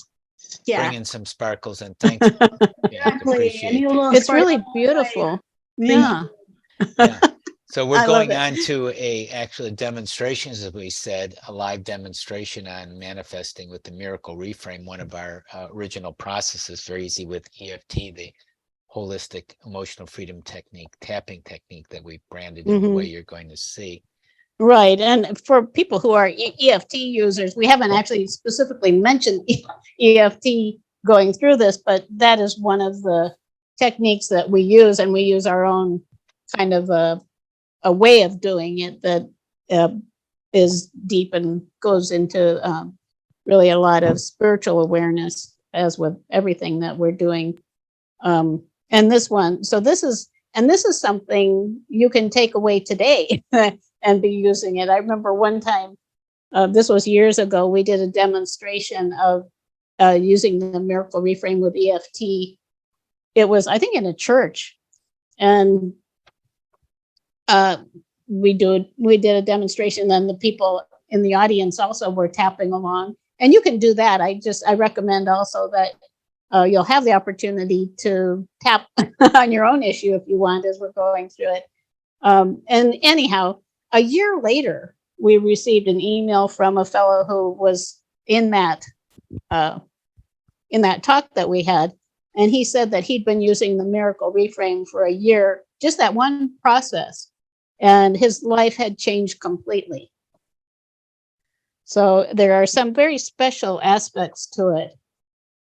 bringing some sparkles, and thanks. Exactly. It's really beautiful. Yeah. So we're going on to actually demonstrations, as we said, a live demonstration on manifesting with the Miracle Reframe, one of our original processes, very easy with EFT, the holistic emotional freedom technique, tapping technique that we branded in the way you're going to see. Right. And for people who are EFT users, we haven't actually specifically mentioned EFT going through this, but that is one of the techniques that we use, and we use our own kind of a way of doing it that is deep and goes into really a lot of spiritual awareness, as with everything that we're doing. And this one, so this is something you can take away today and be using it. I remember one time, this was years ago, we did a demonstration of using the miracle reframe with EFT. It was, I think, in a church, and we did a demonstration, and the people in the audience also were tapping along. And you can do that. I recommend also that you'll have the opportunity to tap on your own issue if you want, as we're going through it. And anyhow, a year later, we received an email from a fellow who was in that talk that we had. And he said that he'd been using the miracle reframe for a year, just that one process, and his life had changed completely. So there are some very special aspects to it.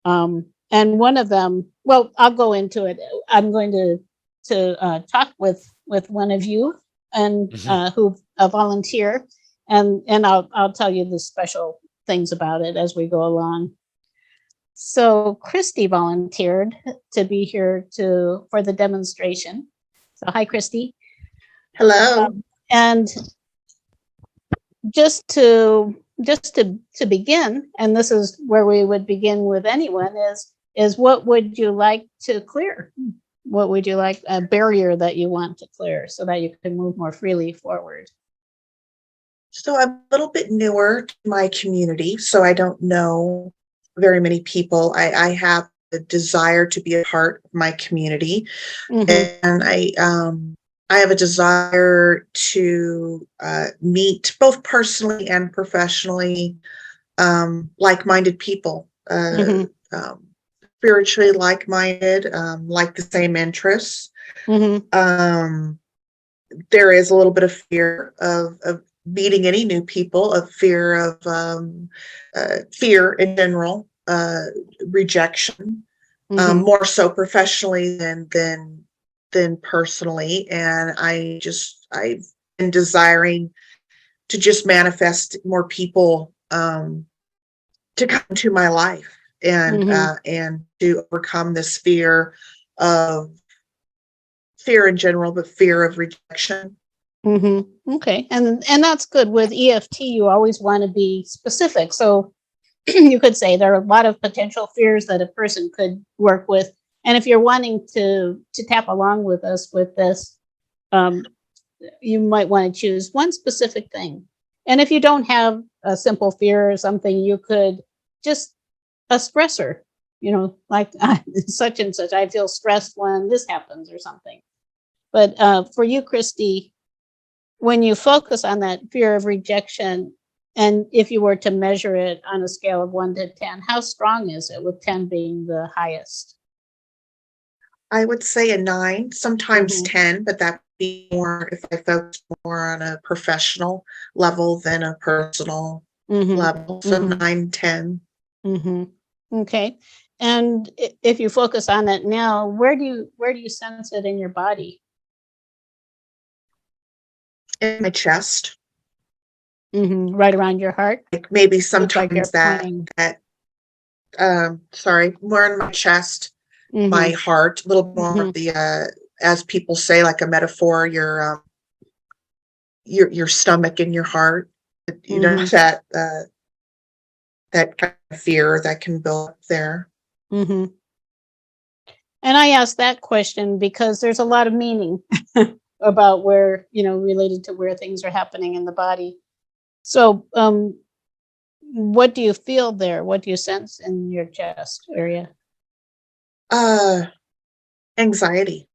And one of them, well, I'll go into it. I'm going to talk with one of you and who a volunteer, and I'll tell you the special things about it as we go along. So Christy volunteered to be here for the demonstration. So hi, Christy. Hello. And just to begin, and this is where we would begin with anyone, is what would you like to clear? What would you like, a barrier that you want to clear so that you can move more freely forward? So I'm a little bit newer to my community, so I don't know very many people. I have a desire to be a part of my community, and I have a desire to meet both personally and professionally like-minded people, spiritually like-minded, like the same interests. There is a little bit of fear of meeting any new people, of fear in general, rejection, more so professionally than personally. And I've been desiring to just manifest more people to come to my life and to overcome this fear in general, but fear of rejection. Okay, and that's good. With EFT, you always want to be specific. So you could say there are a lot of potential fears that a person could work with. And if you're wanting to tap along with us with this, you might want to choose one specific thing. And if you don't have a simple fear or something, you could just a stressor, like such and such. I feel stressed when this happens or something. But for you, Christy, when you focus on that fear of rejection, and if you were to measure it on a scale of 1 to 10, how strong is it, with 10 being the highest? I would say a 9, sometimes 10, but that would be more if I focus more on a professional level than a personal level. So 9, 10. Okay. And if you focus on it now, where do you sense it in your body? In my chest. Right around your heart? Like maybe sometimes like more in my chest, my heart, a little more of the as people say, like a metaphor, your stomach and your heart. That kind of fear that can build up there. And I asked that question because there's a lot of meaning about where, related to where things are happening in the body. So what do you feel there? What do you sense in your chest area? Anxiety.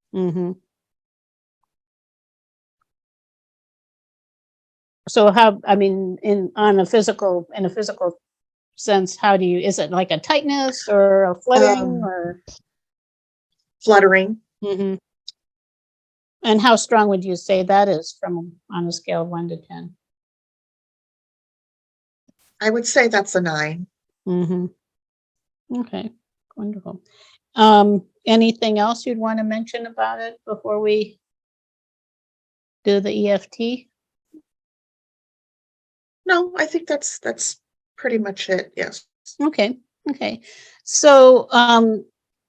So how, in a physical sense, is it like a tightness or a fluttering or? Fluttering. Mm-hmm. And how strong would you say that is from on a scale of 1 to 10? I would say that's a 9. Mm-hmm. Okay, wonderful. Anything else you'd want to mention about it before we do the EFT? No, I think that's pretty much it. Yes. Okay, okay. So,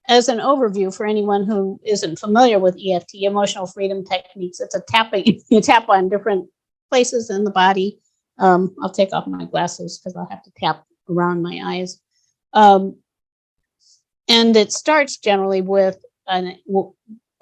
as an overview for anyone who isn't familiar with EFT, emotional freedom techniques, it's a tapping, you tap on different places in the body. I'll take off my glasses because I'll have to tap around my eyes. And it starts generally with an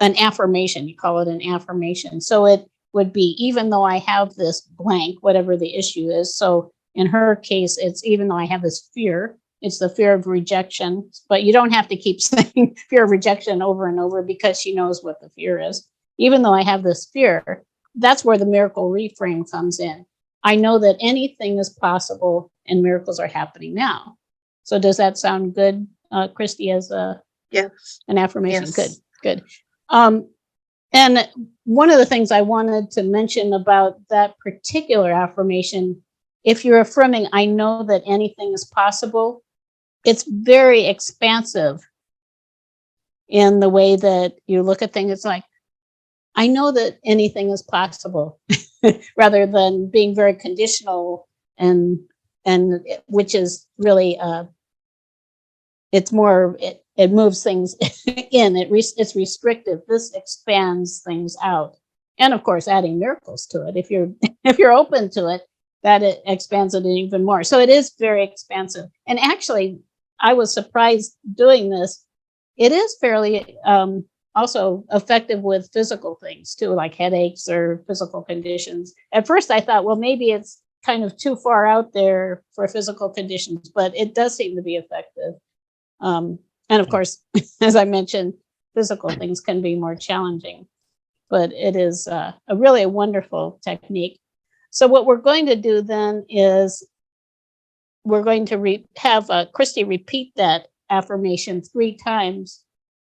affirmation. You call it an affirmation. So it would be, even though I have this blank, whatever the issue is. So in her case, it's even though I have this fear, it's the fear of rejection, but you don't have to keep saying fear of rejection over and over because she knows what the fear is. Even though I have this fear, that's where the miracle reframe comes in. I know that anything is possible and miracles are happening now. So does that sound good, Christy, as Yes. an affirmation? Yes. Good. And one of the things I wanted to mention about that particular affirmation, if you're affirming, I know that anything is possible, it's very expansive in the way that you look at things. It's like, I know that anything is possible, rather than being very conditional and which is really it's more it moves things in. It's restrictive. This expands things out, and of course, adding miracles to it. If you're open to it, that it expands it even more. So it is very expansive. And actually, I was surprised doing this. It is fairly also effective with physical things too, like headaches or physical conditions. At first, I thought, well, maybe it's kind of too far out there for physical conditions, but it does seem to be effective. And of course, as I mentioned, physical things can be more challenging, but it is a really wonderful technique. So what we're going to do then is we're going to have Christy repeat that affirmation 3 times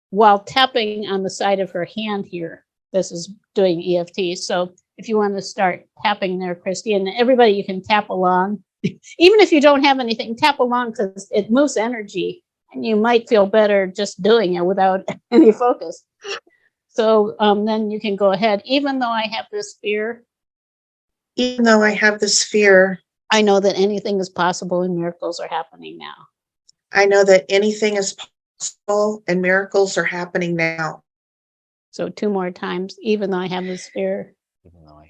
while tapping on the side of her hand here. This is doing EFT. So if you want to start tapping there, Christy, and everybody, you can tap along. Even if you don't have anything, tap along because it moves energy and you might feel better just doing it without any focus. So then you can go ahead. Even though I have this fear, Even though I have this fear, I know that anything is possible and miracles are happening now. I know that anything is possible and miracles are happening now. So 2 more times. Even though I have this fear,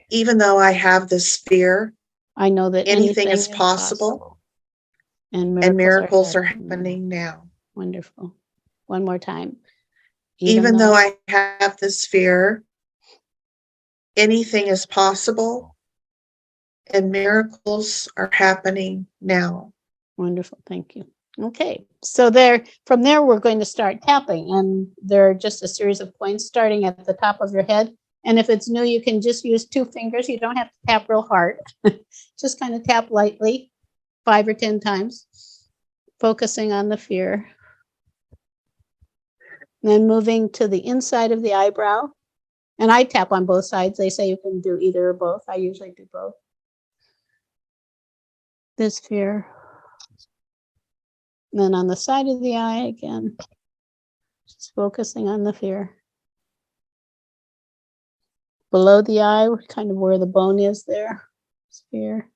Even though I have this fear, I know that anything is possible and miracles are happening now. Wonderful. One more time. Even though I have this fear, anything is possible and miracles are happening now. Wonderful. Thank you. Okay. So from there, we're going to start tapping, and there are just a series of points starting at the top of your head. And if it's new, you can just use 2 fingers. You don't have to tap real hard. Just kind of tap lightly 5 or 10 times, focusing on the fear. Then moving to the inside of the eyebrow. And I tap on both sides. They say you can do either or both. I usually do both. This fear. And then on the side of the eye again, just focusing on the fear. Below the eye, kind of where the bone is there, fear.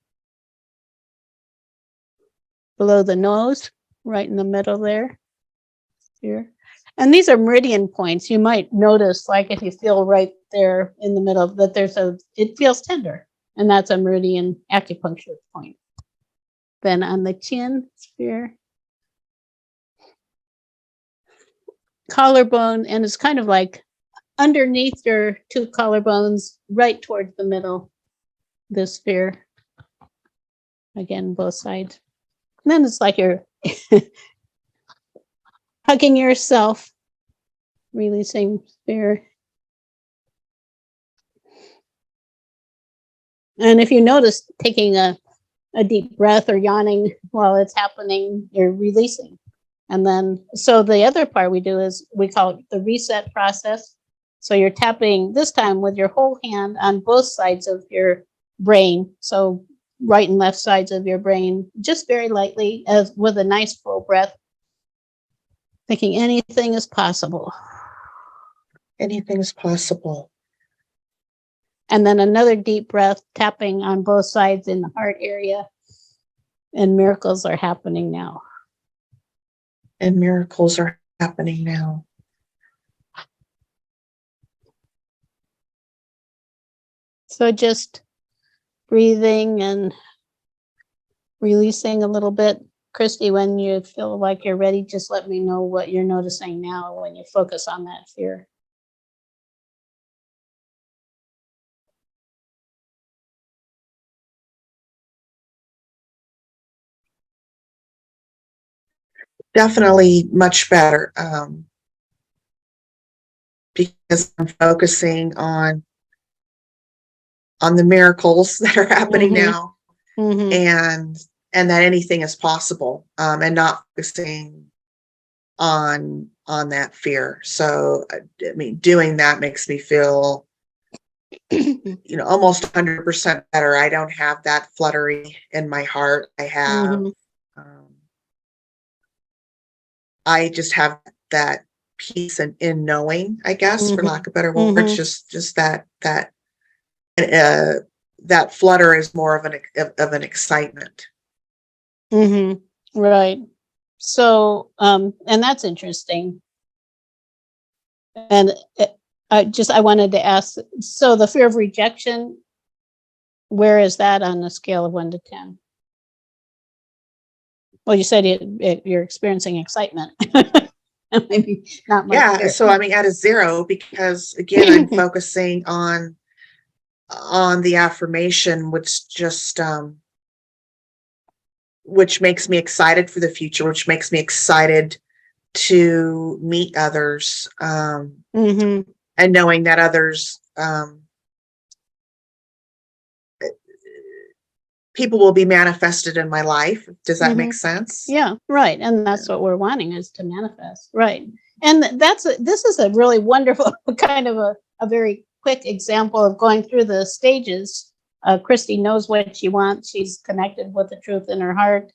Below the nose, right in the middle there, fear. And these are meridian points. You might notice, like if you feel right there in the middle, that it feels tender, and that's a meridian acupuncture point. Then on the chin, sphere, collarbone, and it's kind of like underneath your 2 collarbones, right towards the middle, this sphere. Again, both sides. And then it's like you're hugging yourself, releasing fear. And if you notice taking a deep breath or yawning while it's happening, you're releasing. And then, so the other part we do is we call it the reset process. So you're tapping this time with your whole hand on both sides of your brain. So right and left sides of your brain, just very lightly, as with a nice full breath, thinking anything is possible. Anything is possible. And then another deep breath, tapping on both sides in the heart area. And miracles are happening now. And miracles are happening now. So just breathing and releasing a little bit. Christy, when you feel like you're ready, just let me know what you're noticing now when you focus on that fear. Definitely much better. Because I'm focusing on the miracles that are happening now, and that anything is possible, and not focusing on that fear. So I mean, doing that makes me feel almost 100% better. I don't have that fluttery in my heart. I have I just have that peace in knowing, I guess, for lack of better words, just that flutter is more of an excitement. Right. So, and that's interesting. And I wanted to ask, so the fear of rejection, where is that on a scale of 1 to 10? Well, you said you're experiencing excitement. Maybe not much. Yeah. Fear. So, I mean, at a 0, because again, I'm focusing on the affirmation, which makes me excited for the future, which makes me excited to meet others, and knowing that others, people will be manifested in my life. Does that make sense? Yeah, right. And that's what we're wanting, is to manifest. Right. And this is a really wonderful kind of a very quick example of going through the stages. Christy knows what she wants. She's connected with the truth in her heart.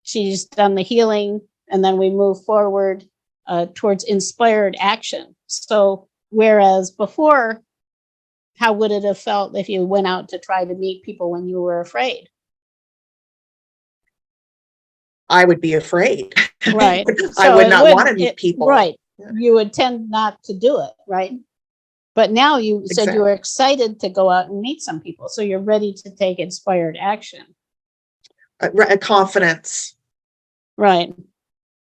She's done the healing, and then we move forward towards inspired action. So whereas before, how would it have felt if you went out to try to meet people when you were afraid? I would be afraid. Right. I would not want to meet people. Right. Yeah. You would tend not to do it. Right. But now you said you were excited to go out and meet some people. So you're ready to take inspired action. Confidence. Right.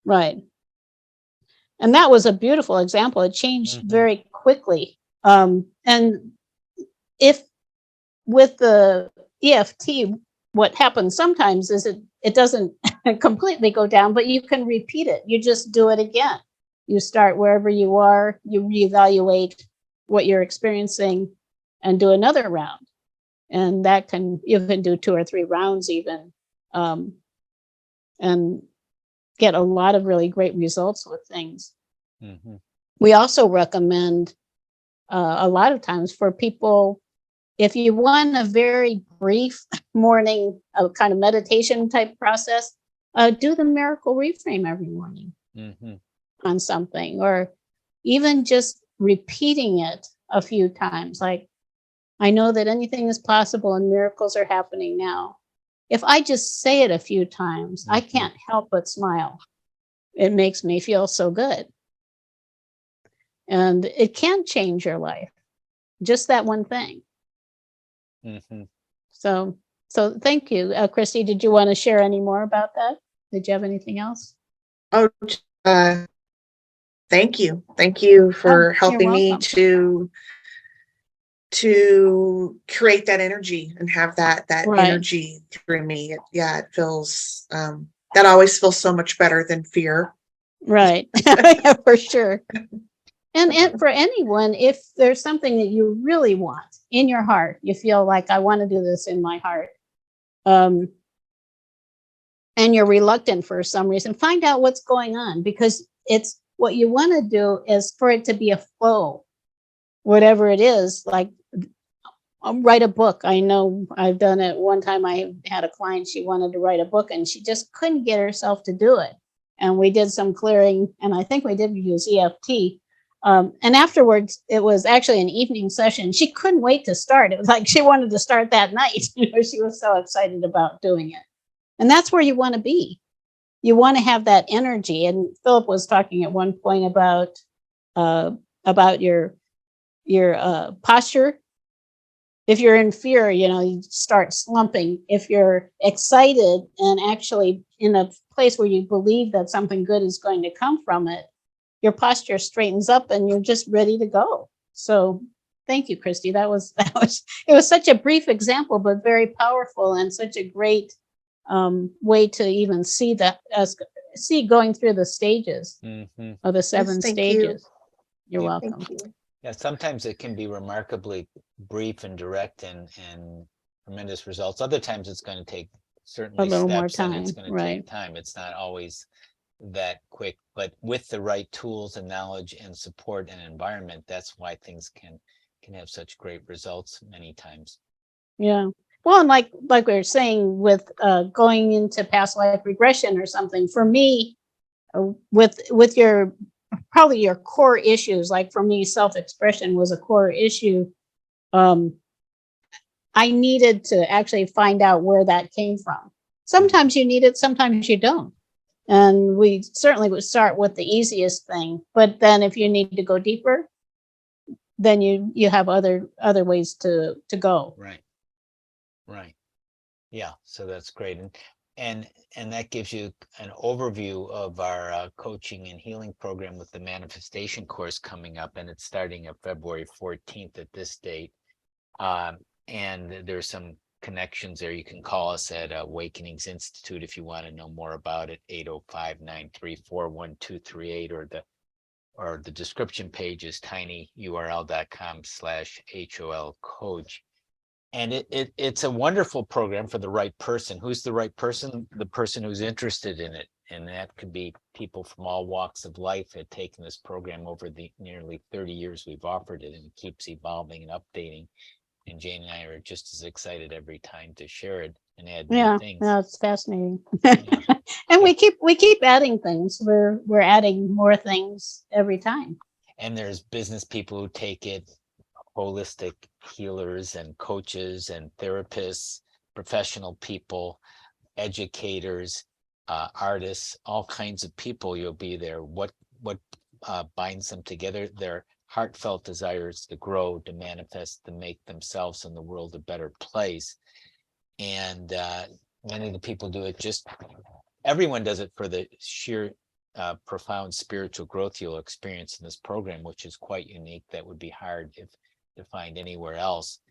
Right. And that was a beautiful example. It changed very quickly. And if with the EFT, what happens sometimes is it doesn't completely go down, but you can repeat it. You just do it again. You start wherever you are, you reevaluate what you're experiencing, and do another round. And you can do 2 or 3 rounds even, and get a lot of really great results with things. We also recommend a lot of times for people, if you want a very brief morning kind of meditation type process, do the miracle reframe every morning on something, or even just repeating it a few times. Like, I know that anything is possible and miracles are happening now. If I just say it a few times, I can't help but smile. It makes me feel so good. And it can change your life. Just that one thing. So thank you. Christy, did you want to share any more about that? Did you have anything else? Oh, thank you. Thank you for helping me to create that right. And have that energy through me. It feels, that always feels so much better than fear. Right. Yeah, for sure. And for anyone, if there's something that you really want in your heart, you feel like, I want to do this in my heart, and you're reluctant for some reason, find out what's going on, because it's what you want to do is for it to be a flow, whatever it is. Like, I'll write a book. I know I've done it. One time I had a client, she wanted to write a book and she just couldn't get herself to do it. And we did some clearing, and I think we did use EFT. And afterwards, it was actually an evening session. She couldn't wait to start. It was like she wanted to start that night. She was so excited about doing it. And that's where you want to be. You want to have that energy. And Philip was talking at one point about your posture. If you're in fear, you start slumping. If you're excited and actually in a place where you believe that something good is going to come from it, your posture straightens up and you're just ready to go. So thank you, Christy. It was such a brief example, but very powerful and such a great way to even see going through the stages of the 7 stages. You're welcome. Thank you. Yeah, sometimes it can be remarkably brief and direct and tremendous results. Other times it's going to take certainly A little more steps and it's time, going to take right. time. It's not always that quick, but with the right tools and knowledge and support and environment, that's why things can have such great results many times. Yeah. Well, and like we were saying with going into past life regression or something, for me, with your probably your core issues, like for me, self-expression was a core issue. I needed to actually find out where that came from. Sometimes you need it, sometimes you don't. And we certainly would start with the easiest thing, but then if you need to go deeper, then you have other ways to go. Right. Yeah, so that's great. And that gives you an overview of our coaching and healing program with the manifestation course coming up, and it's starting at February 14th at this date. And there's some connections there. You can call us at Awakenings Institute if you want to know more about it, 805-934-1238, or the description page is tinyurl.com/HOL coach. And it's a wonderful program for the right person. Who's the right person? The person who's interested in it. And that could be people from all walks of life have taken this program over the nearly 30 years we've offered it, and it keeps evolving and updating. And Jane and I are just as excited every time to share it and add new things. Yeah, it's fascinating. Yeah. And we keep adding things. We're adding more things every time. And there's business people who take it, holistic healers and coaches and therapists, professional people, educators, artists, all kinds of people. You'll be there. What binds them together? Their heartfelt desires to grow, to manifest, to make themselves and the world a better place. And many of the people do it everyone does it for the sheer profound spiritual growth you'll experience in this program, which is quite unique. That would be hard to find anywhere else.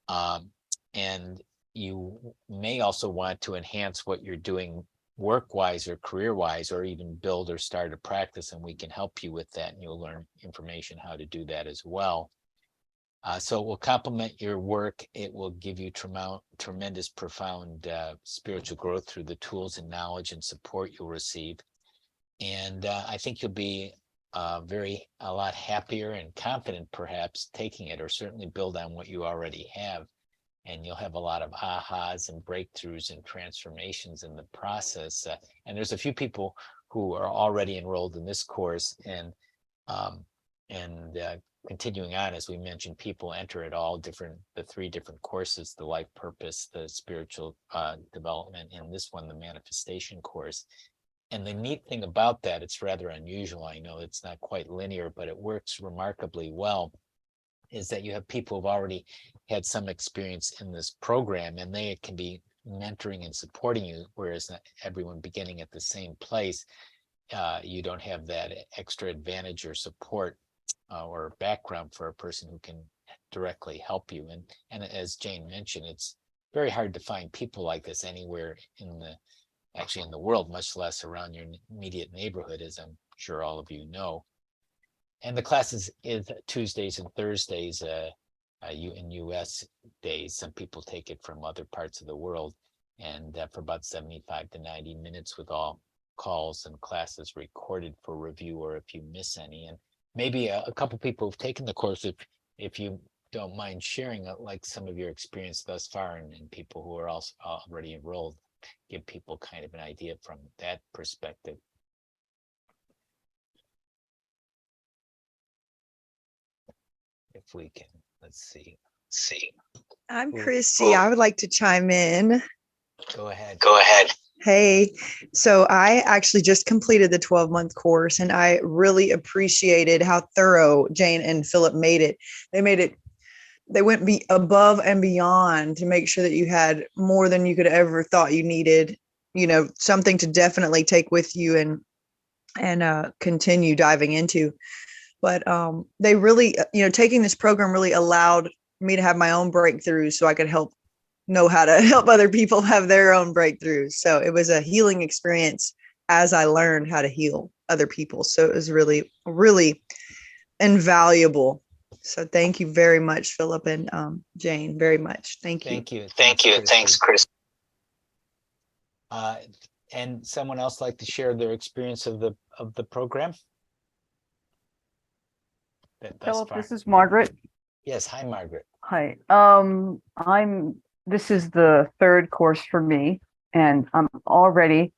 And you may also want to enhance what you're doing work-wise or career-wise, or even build or start a practice, and we can help you with that, and you'll learn information how to do that as well. So it will complement your work. It will give you tremendous, profound spiritual growth through the tools and knowledge and support you'll receive. And I think you'll be a lot happier and confident, perhaps, taking it, or certainly build on what you already have. And you'll have a lot of ahas and breakthroughs and transformations in the process. And there's a few people who are already enrolled in this course, and continuing on, as we mentioned, people enter at the 3 different courses: the life purpose, the spiritual development, and this one, the manifestation course. And the neat thing about that, it's rather unusual. I know it's not quite linear, but it works remarkably well, is that you have people who've already had some experience in this program, and they can be mentoring and supporting you, whereas not everyone beginning at the same place, you don't have that extra advantage or support or background for a person who can directly help you. And as Jane mentioned, it's very hard to find people like this anywhere in the world, much less around your immediate neighborhood, as I'm sure all of you know. And the classes is Tuesdays and Thursdays, in US days. Some people take it from other parts of the world, and for about 75 to 90 minutes with all calls and classes recorded for review, or if you miss any. And maybe a couple people who've taken the course, if you don't mind sharing like some of your experience thus far, and people who are also already enrolled, give people kind of an idea from that perspective. If we can, let's see. I'm Cool. Christy. I would like to chime in. Go ahead. Hey, so I actually just completed the 12-month course, and I really appreciated how thorough Jane and Philip made it. They went above and beyond to make sure that you had more than you could ever thought you needed, something to definitely take with you and continue diving into. But they really, taking this program really allowed me to have my own breakthroughs so I could know how to help other people have their own breakthroughs. So it was a healing experience as I learned how to heal other people. So it was really, really invaluable. So thank you very much, Philip and Jane, very much. Thank you. Thank you. Thanks, Chris. And someone else like to share their experience of the program? Philip, this is Margaret. Yes, hi, Margaret. Hi. This is the third course for me, and I'm already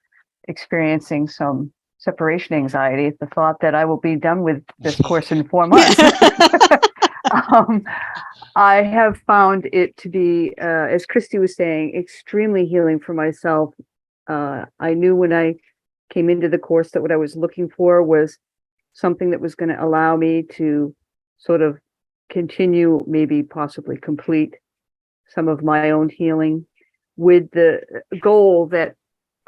experiencing some separation anxiety at the thought that I will be done with this course in 4 months. I have found it to be, as Christy was saying, extremely healing for myself. I knew when I came into the course that what I was looking for was something that was going to allow me to sort of continue, maybe possibly complete some of my own healing, with the goal that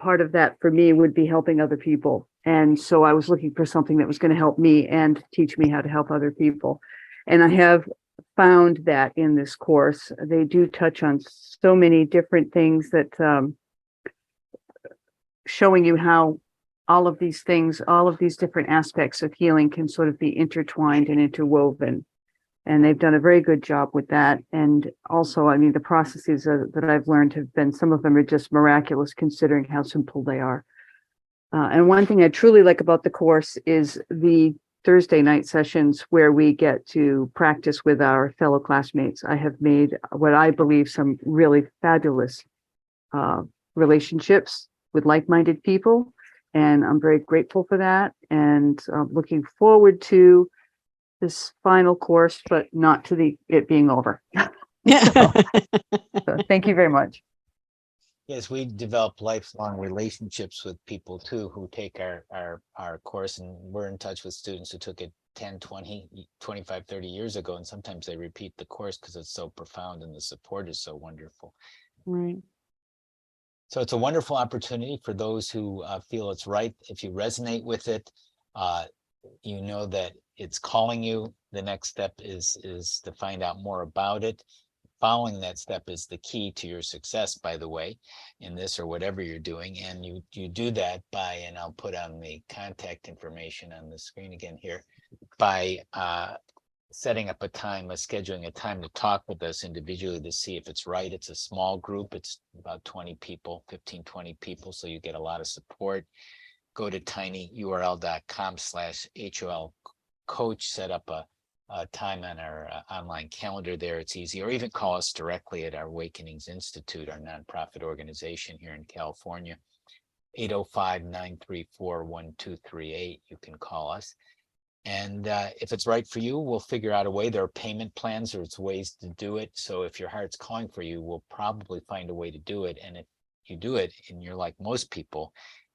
part of that for me would be helping other people. And so I was looking for something that was going to help me and teach me how to help other people. And I have found that in this course, they do touch on so many different things that showing you how all of these things, all of these different aspects of healing can sort of be intertwined and interwoven. And they've done a very good job with that. And also, I mean, the processes that I've learned have been, some of them are just miraculous considering how simple they are. And one thing I truly like about the course is the Thursday night sessions where we get to practice with our fellow classmates. I have made what I believe some really fabulous relationships with like-minded people. And I'm very grateful for that. And looking forward to this final course, but not to it being over. So thank you very much. Yes, we develop lifelong relationships with people too who take our course, and we're in touch with students who took it 10, 20, 25, 30 years ago, and sometimes they repeat the course because it's so profound and the support is so wonderful. Right. So it's a wonderful opportunity for those who feel it's right. If you resonate with it, you know that it's calling you. The next step is to find out more about it. Following that step is the key to your success, by the way, in this or whatever you're doing. And you do that by, and I'll put on the contact information on the screen again here, by setting up scheduling a time to talk with us individually to see if it's right. It's a small group. It's about 20 people, 15, 20 people. So you get a lot of support. Go to tinyurl.com/HOL coach, set up a time on our online calendar there. It's easy, or even call us directly at our Awakenings Institute, our nonprofit organization here in California, 805-934-1238. You can call us. And if it's right for you, we'll figure out a way. There are payment plans, or it's ways to do it. So if your heart's calling for you, we'll probably find a way to do it. And if you do it and you're like most people,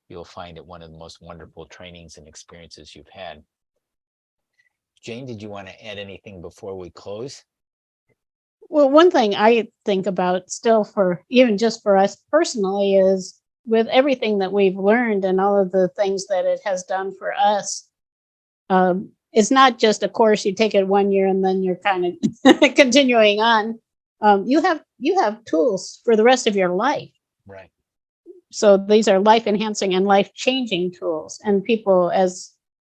you'll find it one of the most wonderful trainings and experiences you've had. Jane, did you want to add anything before we close? Well, one thing I think about still, for even just for us personally, is with everything that we've learned and all of the things that it has done for us, it's not just a course you take it 1 year and then you're kind of continuing on. You have tools for the rest of your life. Right. So these are life enhancing and life changing tools, and people, as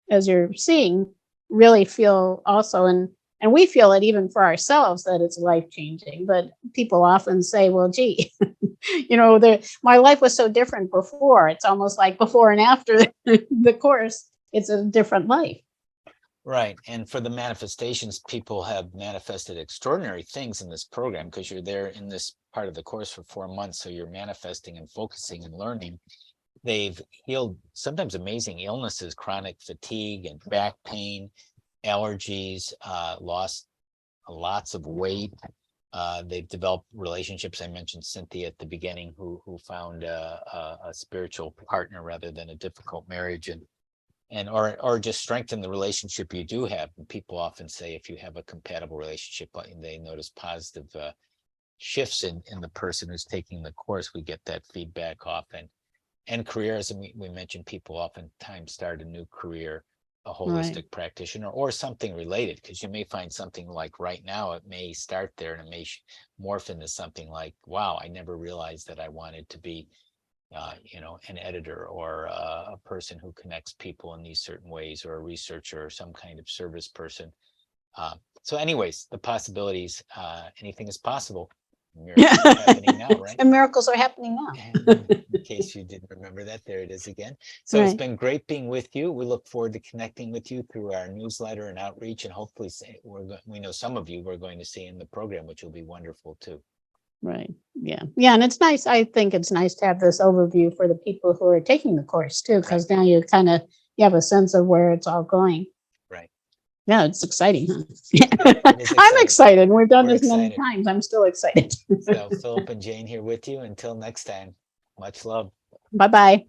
you're seeing, really feel also, and we feel it even for ourselves, that it's life changing. But people often say, well, gee, You know, my life was so different before. It's almost like before and after the course, it's a different life. Right. And for the manifestations, people have manifested extraordinary things in this program because you're there in this part of the course for 4 months. So you're manifesting and focusing and learning. They've healed sometimes amazing illnesses, chronic fatigue and back pain, allergies, lost lots of weight. They've developed relationships. I mentioned Cynthia at the beginning, who found a spiritual partner rather than a difficult marriage, or just strengthen the relationship you do have. And people often say if you have a compatible relationship, they notice positive shifts in the person who's taking the course. We get that feedback often. And careers, and we mentioned people oftentimes start a new career, a holistic practitioner or something related, because you may find something like right now, it may start there and it may morph into something like, wow, I never realized that I wanted to be an editor or a person who connects people in these certain ways, or a researcher or some kind of service person. So anyways, the possibilities, anything is possible. Miracles are happening now, right? And miracles are happening now. In case you didn't remember that, there it is again. So it's been great being with you. We look forward to connecting with you through our newsletter and outreach, and hopefully we know some of you we're going to see in the program, which will be wonderful too. Right. Yeah. Yeah. And it's nice. I think it's nice to have this overview for the people who are taking the course too, because now you have a sense of where it's all going. Right. Yeah, it's exciting. Huh? It is I'm excited. We've done We're this many excited. times. I'm still excited. So Philip and Jane here with you. Until next time, much love. Bye-bye.